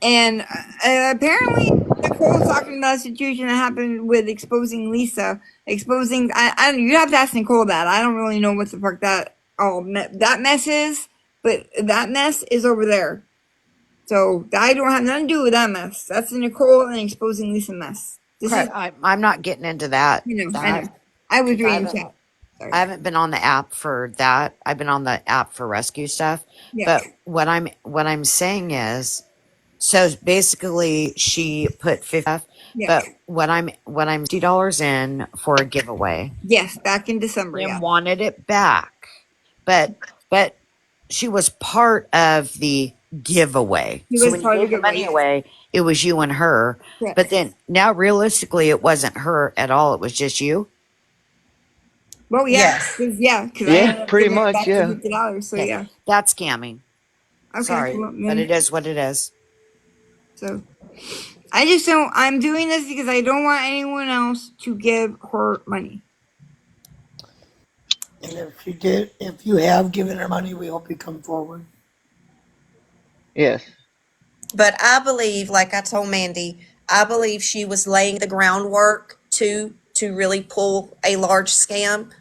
And apparently, Nicole's talking about a situation that happened with exposing Lisa. Exposing, I don't, you have to ask Nicole that. I don't really know what the fuck that mess is, but that mess is over there. So I don't have nothing to do with that mess. That's the Nicole and exposing Lisa mess. This Okay, is, I'm not getting into that. I know. That I was because reading the chat. I Sorry. haven't been on the app for that. I've been on the app for rescue stuff. Yeah, But what I'm saying is, so basically she put 50 stuff. yeah. But what I'm $50 in for a giveaway Yes, back in December. Yeah, and wanted it back. But she was part of the giveaway. he So was when you part of the gave the giveaway. money Yes, away, it was you and her. But correct. then now realistically it wasn't her at all. It was just you. Well, Yes. because I yeah, ended up pretty giving her much, back the yeah. $50. So Okay. yeah. That's scamming. Okay. Sorry. Well, But then it is what it is. so I just don't. I'm doing this because I don't want anyone else to give her money. and if you have given her money, we hope you come forward. Yes. But I believe, like I told Mandy, I believe she was laying the groundwork to really pull a large scam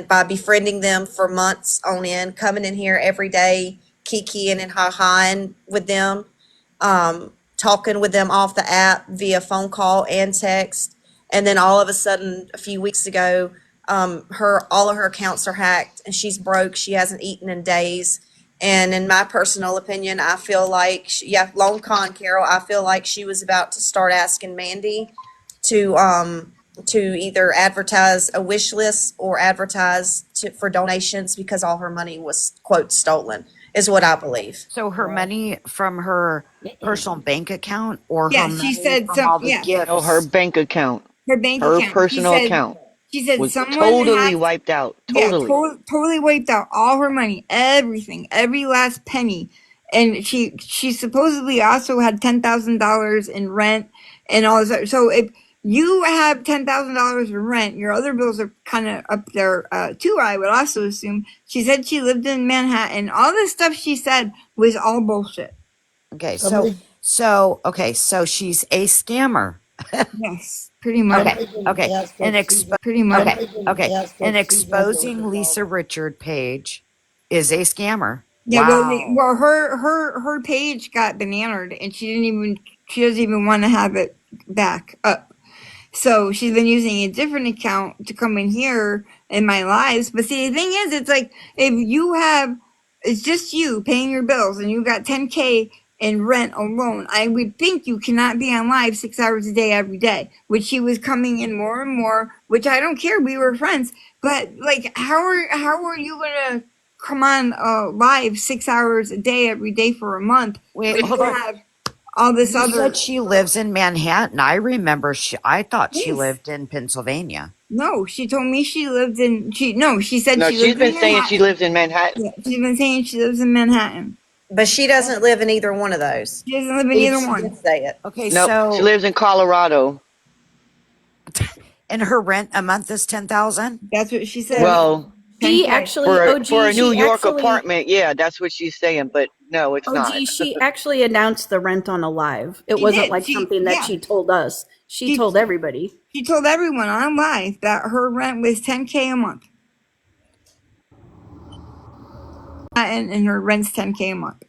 by befriending them for months on end, coming in here every day, kikiing and ha-haing with them, talking with them off the app via phone call and text, and then all of a sudden, a few weeks ago, her all of her accounts are hacked, and she's broke. She hasn't eaten in days. And in my personal opinion, I feel like, yeah, long con, Carol. I feel like she was about to start asking Mandy to either advertise a wish list or advertise for donations because all her money was quote stolen, is what I believe. So her money from her personal bank account or her Yeah, she money said from some. all the Yeah, No, her gifts? bank account, her bank her account. personal account She said was someone totally hacked. wiped out. Yeah, Totally. totally wiped out all her money, everything, every last penny. And she supposedly also had $10,000 in rent and all this. So you have $10,000 in rent. Your other bills are kind of up there too, I would also assume. She said she lived in Manhattan. All this stuff she said was all bullshit. Okay, Somebody, so she's a scammer. Yes, pretty much. Okay, somebody didn't okay, ask and what Susan. Pretty much. okay, Somebody didn't okay, ask and what Susan's was exposing Lisa about. Richard page is a scammer. Yeah, well, Wow. her page got bananered, and she doesn't even want to have it back up. So she's been using a different account to come in here in my lives. But see, the thing is, it's like if you have, it's just you paying your bills, and you got 10K in rent alone. I would think you cannot be on live 6 hours a day every day. Which she was coming in more and more. Which I don't care. We were friends, but like, how are you gonna come on live 6 hours a day every day for a month Wait, when hold you on. have all this You other? said she lives in Manhattan. I remember I thought she Yes. lived in Pennsylvania. No, she told me she lived in she said No, she she's lived in been saying she Manhattan. lives in Manhattan. Yeah, she's been saying she lives in Manhattan. But she doesn't live in either one of those. She doesn't live in either She one. did say it. Okay, Nope, she so lives in Colorado. and her rent a month is 10,000? That's what she said. Well, She 10K. actually, for OG, a New she York actually, apartment, yeah, that's what she's saying. But no, it's not. OG, she actually announced the rent on a live. It She wasn't did. like something that she told us. She She told everybody. she told everyone on live that her rent was 10K a month. And her rent's 10K a month.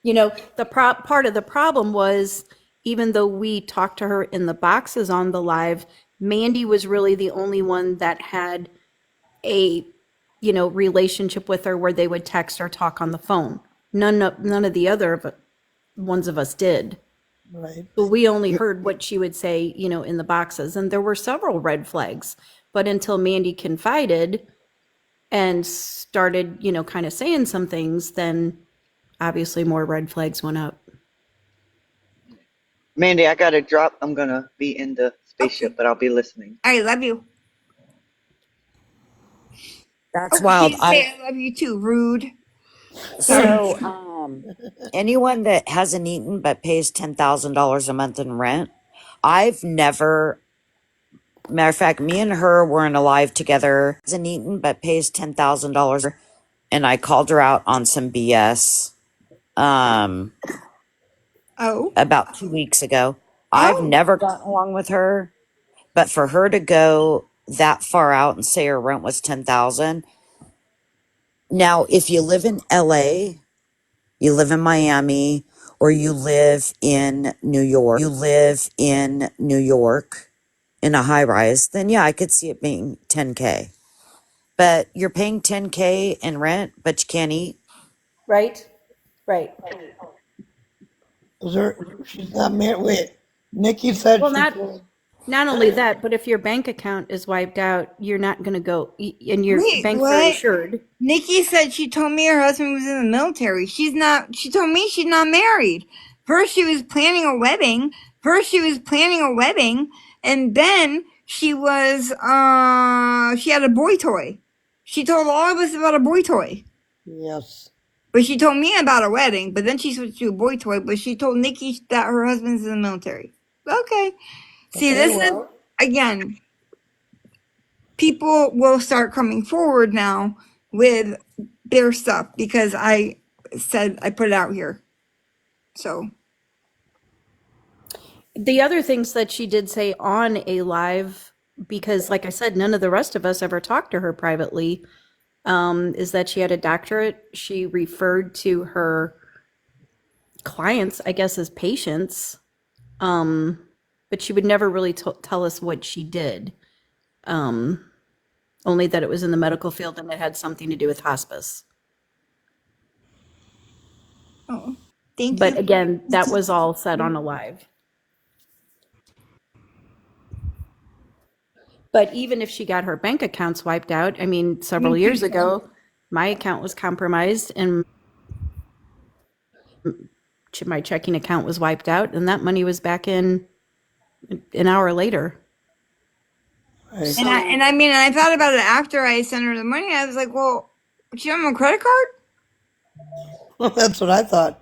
You know, the part of the problem was, even though we talked to her in the boxes on the live, Mandi was really the only one that had a, relationship with her where they would text or talk on the phone. None of the other ones of us did. Right. But we only heard what she would say, in the boxes. And there were several red flags. But until Mandi confided and started, kind of saying some things, then obviously more red flags went up. Mandy, I gotta drop. I'm gonna be in the Okay. spaceship, but I'll be listening. I love you. That's Oh, she wild. say I love you too. Rude. Sorry. So, anyone that hasn't eaten but pays $10,000 a month in rent, I've never, matter of fact, me and her were in a live together, hasn't eaten but pays $10,000, and I called her out on some BS Oh. about 2 weeks ago. I've Oh. never gotten along with her, but for her to go that far out and say her rent was 10,000. Now, if you live in LA, you live in Miami, or you live in New York in a high rise, then yeah, I could see it being 10K. But you're paying 10K in rent, but you can't eat. Right? Right. Was her? She's not married. Wait. Nikki said Well, she not told. not only that, but if your bank account is wiped out, you're not going to go, and your Wait, banks are what? insured. Nikki said she told me her husband was in the military. She told me she's not married. First she was planning a wedding. And then she had a boy toy. She told all of us about a boy toy. Yes. But she told me about a wedding, but then she switched to a boy toy, but she told Nikki that her husband's in the military. Okay. See, Okay. this is, Well. again, people will start coming forward now with their stuff because I said I put it out here. So The other things that she did say on a live, because like I said, none of the rest of us ever talked to her privately, is that she had a doctorate. She referred to her clients, I guess, as patients, but she would never really tell us what she did. Only that it was in the medical field and it had something to do with hospice. thank But you. again, that was all said on a live. But even if she got her bank accounts wiped out, I mean, several years ago, my account was compromised and my checking account was wiped out, and that money was back in an hour later. Right. And I mean, I thought about it after I sent her the money. I was like, well, she have a credit card? That's what I thought.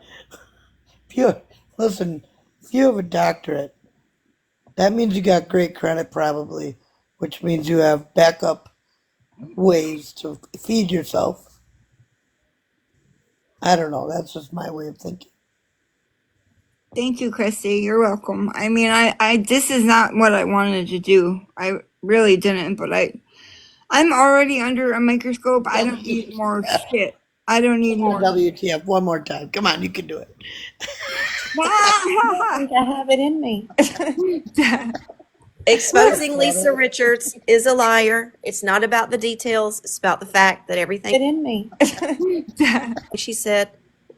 If you listen, if you have a doctorate, That means you got great credit probably, which means you have backup ways to feed yourself. I don't know. That's just my way of thinking. Thank you, Christy. You're welcome. I mean, this is not what I wanted to do. I really didn't, but I'm already under a microscope. I don't need more WTF. shit. I don't need more. WTF. One more time. Come on, you can do it. I think I have it in me. Exposing Lisa Richards is a liar. It's not about the details. It's about the fact that everything in me she said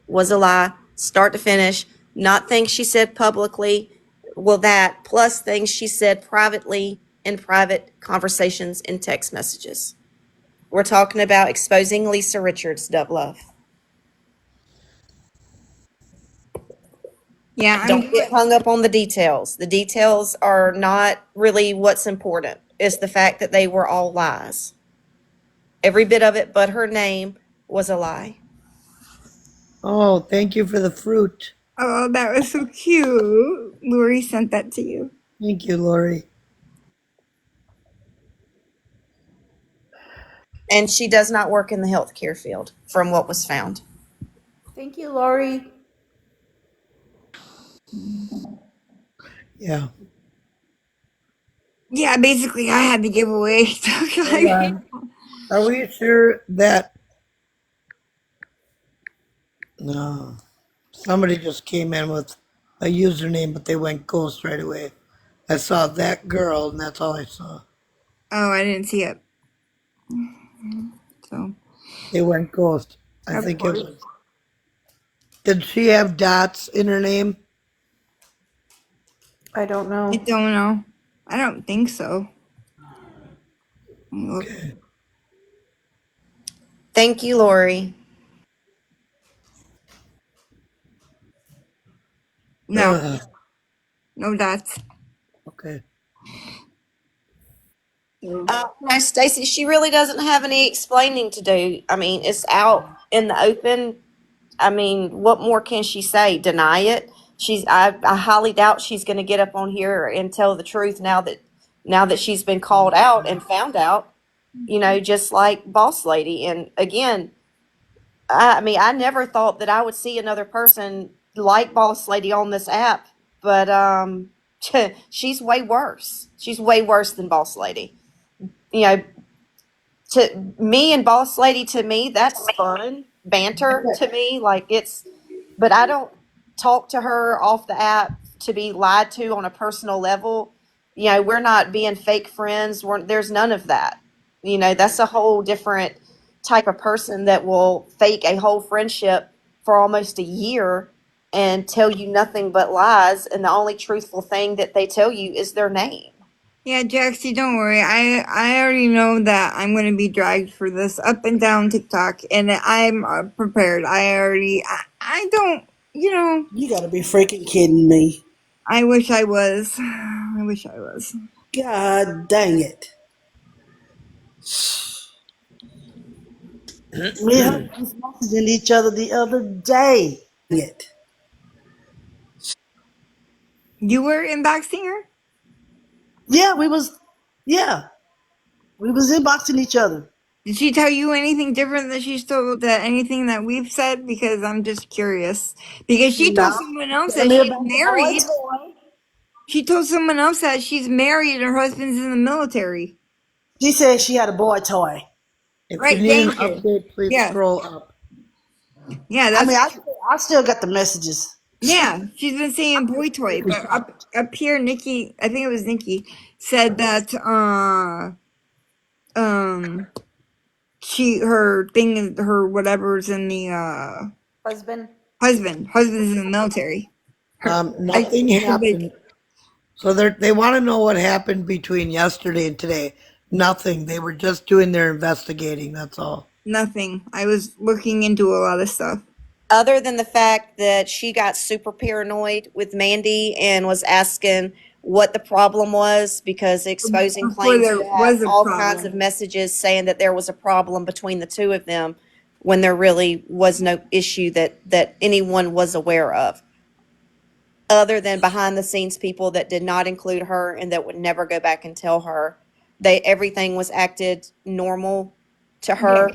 was a lie, start to finish. Not things she said publicly. Well, that plus things she said privately in private conversations and text messages. We're talking about exposing Lisa Richards, Dub Love. Yeah, I'm Don't get hung up on the details. The details are not really what's important. It's the fact that they were all lies. Every bit of it but her name was a lie. Oh, thank you for the fruit. Oh, that was so cute. Lori sent that to you. Thank you, Lori. And she does not work in the healthcare field, from what was found. Thank you, Lori. Yeah. Yeah, basically, I had the giveaway. Hold on. Are we sure that no? Somebody just came in with a username, but they went ghost right away. I saw that girl, and that's all I saw. Oh, I didn't see it. So, They went ghost. I of think it course. was. Did she have dots in her name? I don't know. I don't know. I don't think so. Look. Thank you, Lori. No, Ugh, no dots. okay. No, Stacy, she really doesn't have any explaining to do. I mean, it's out in the open. I mean, what more can she say? Deny it? I highly doubt she's going to get up on here and tell the truth now that she's been called out and found out. Just like Boss Lady. And again, I mean, I never thought that I would see another person like Boss Lady on this app, but she's way worse. She's way worse than Boss Lady. You know, to me and Boss Lady, to me, that's fun banter to me. But I don't talk to her off the app to be lied to on a personal level. We're not being fake friends. There's none of that. That's a whole different type of person that will fake a whole friendship for almost a year and tell you nothing but lies. And the only truthful thing that they tell you is their name. Yeah, Jaxie, don't worry. I already know that I'm going to be dragged for this up and down TikTok, and I'm prepared. I don't, You gotta be freaking kidding me. I wish I was. I wish I was. God dang it. Me and her was messaging each other the other day. It. You were inboxing her? Yeah, yeah, we was inboxing each other. Did she tell you anything different that she's told that anything that we've said? Because I'm just curious. Because she told No. someone else Tell that me she's about the boy married. toy. She told someone else that she's married and her husband's in the military. She said she had a boy toy. If you Right, need an thank you. update, please Yeah, scroll up. yeah, I that's mean, I still got the messages. yeah. She's been saying boy toy, but up here, Nikki, I think it was Nikki, said that um her whatever's in the Husband. husband's in the military. Nothing happened. So they want to know what happened between yesterday and today. Nothing. They were just doing their investigating. That's all. Nothing. I was looking into a lot of stuff. Other than the fact that she got super paranoid with Mandi and was asking what the problem was because exposing Before claims there to was have a all kinds of problem. messages saying that there was a problem between the two of them when there really was no issue that anyone was aware of. other than behind the scenes people that did not include her and that would never go back and tell her. They everything was acted normal to Yeah. her,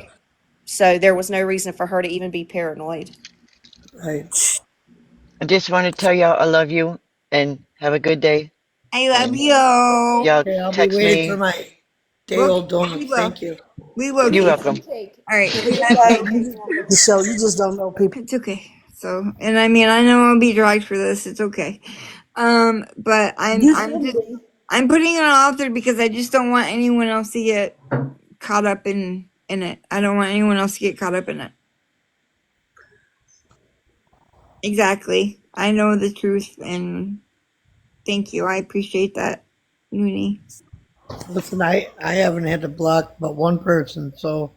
so there was no reason for her to even be paranoid. Right. I just want to tell y'all I love you and have a good day. I love And you. y'all Okay, I'll be text waiting for me. my day We'll, old we donuts. will. Thank you. We will, You're Casey. welcome. All right. We Be love safe. you. The show, you just don't know people. It's okay. So, and I mean, I know I'll be dragged for this. It's okay. But You shouldn't be. I'm putting it all out there because I just don't want anyone else to get caught up in it. I don't want anyone else to get caught up in it. Exactly. I know the truth, and thank you. I appreciate that, Noonie. Listen, I haven't had to block but one person, so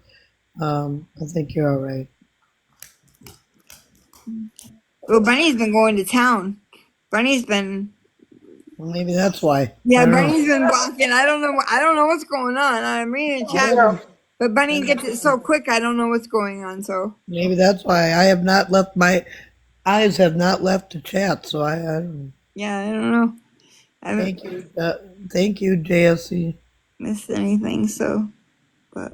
I think you're all right. Well, Bunny's been going to town. Bunny's been Well, maybe that's why. Yeah, I don't know. Bunny's been blocking. I don't know. I don't know what's going on. I'm reading the chat, but Bunny gets it so quick. I don't know what's going on. So Maybe that's why I have not left my eyes have not left the chat. So I don't know. yeah, I don't know. I haven't Thank you, thank you, JSC. missed anything. So, but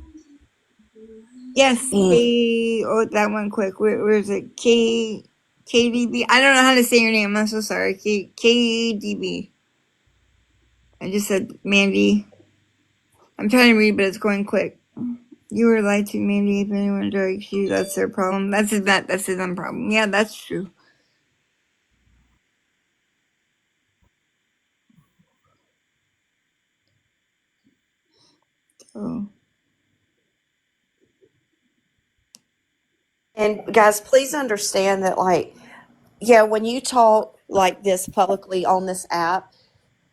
yes, Mm. K. Oh, that one quick. Where is it? KDB. I don't know how to say your name. I'm so sorry. KDB. I just said Mandy. I'm trying to read, but it's going quick. You were lied to, Mandy. If anyone drags you, that's their problem. That's his own problem. Yeah, that's true. Oh. And guys, please understand that, like, yeah, when you talk like this publicly on this app,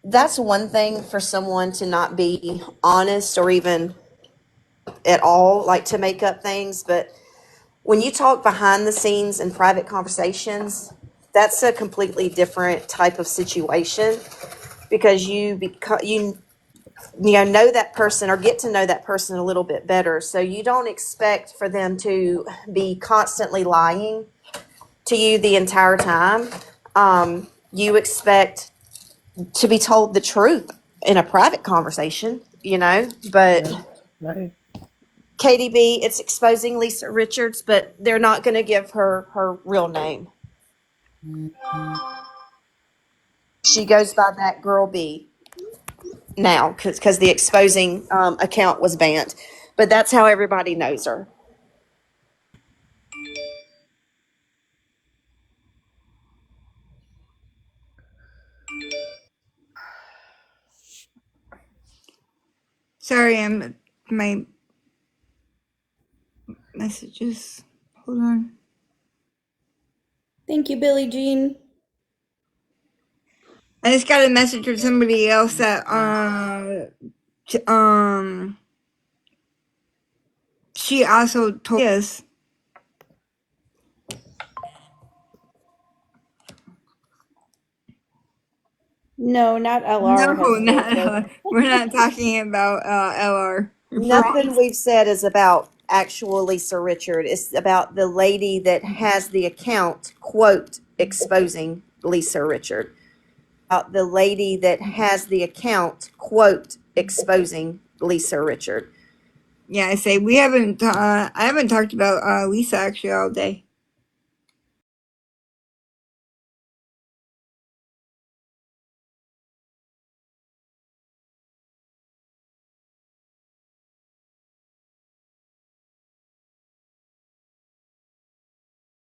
that's one thing for someone to not be honest or even at all, like to make up things. But when you talk behind the scenes in private conversations, that's a completely different type of situation because you know that person or get to know that person a little bit better. So you don't expect for them to be constantly lying to you the entire time. You expect to be told the truth in a private conversation, you know. But Right, right. KDB, it's exposing Lisa Richards, but they're not going to give her real name. She goes by that girl B now because the exposing account was banned. But that's how everybody knows her. Sorry, my messages. Hold on. Thank you, Billie Jean. I just got a message from somebody else that she also told us. No, not No, LR has told not us. we're not talking about LR. Nothing we've said is about actual Lisa Richard. It's about the lady that has the account, quote, exposing Lisa Richard. About the lady that has the account, quote, exposing Lisa Richard. Yeah, I say we haven't. I haven't talked about Lisa actually all day.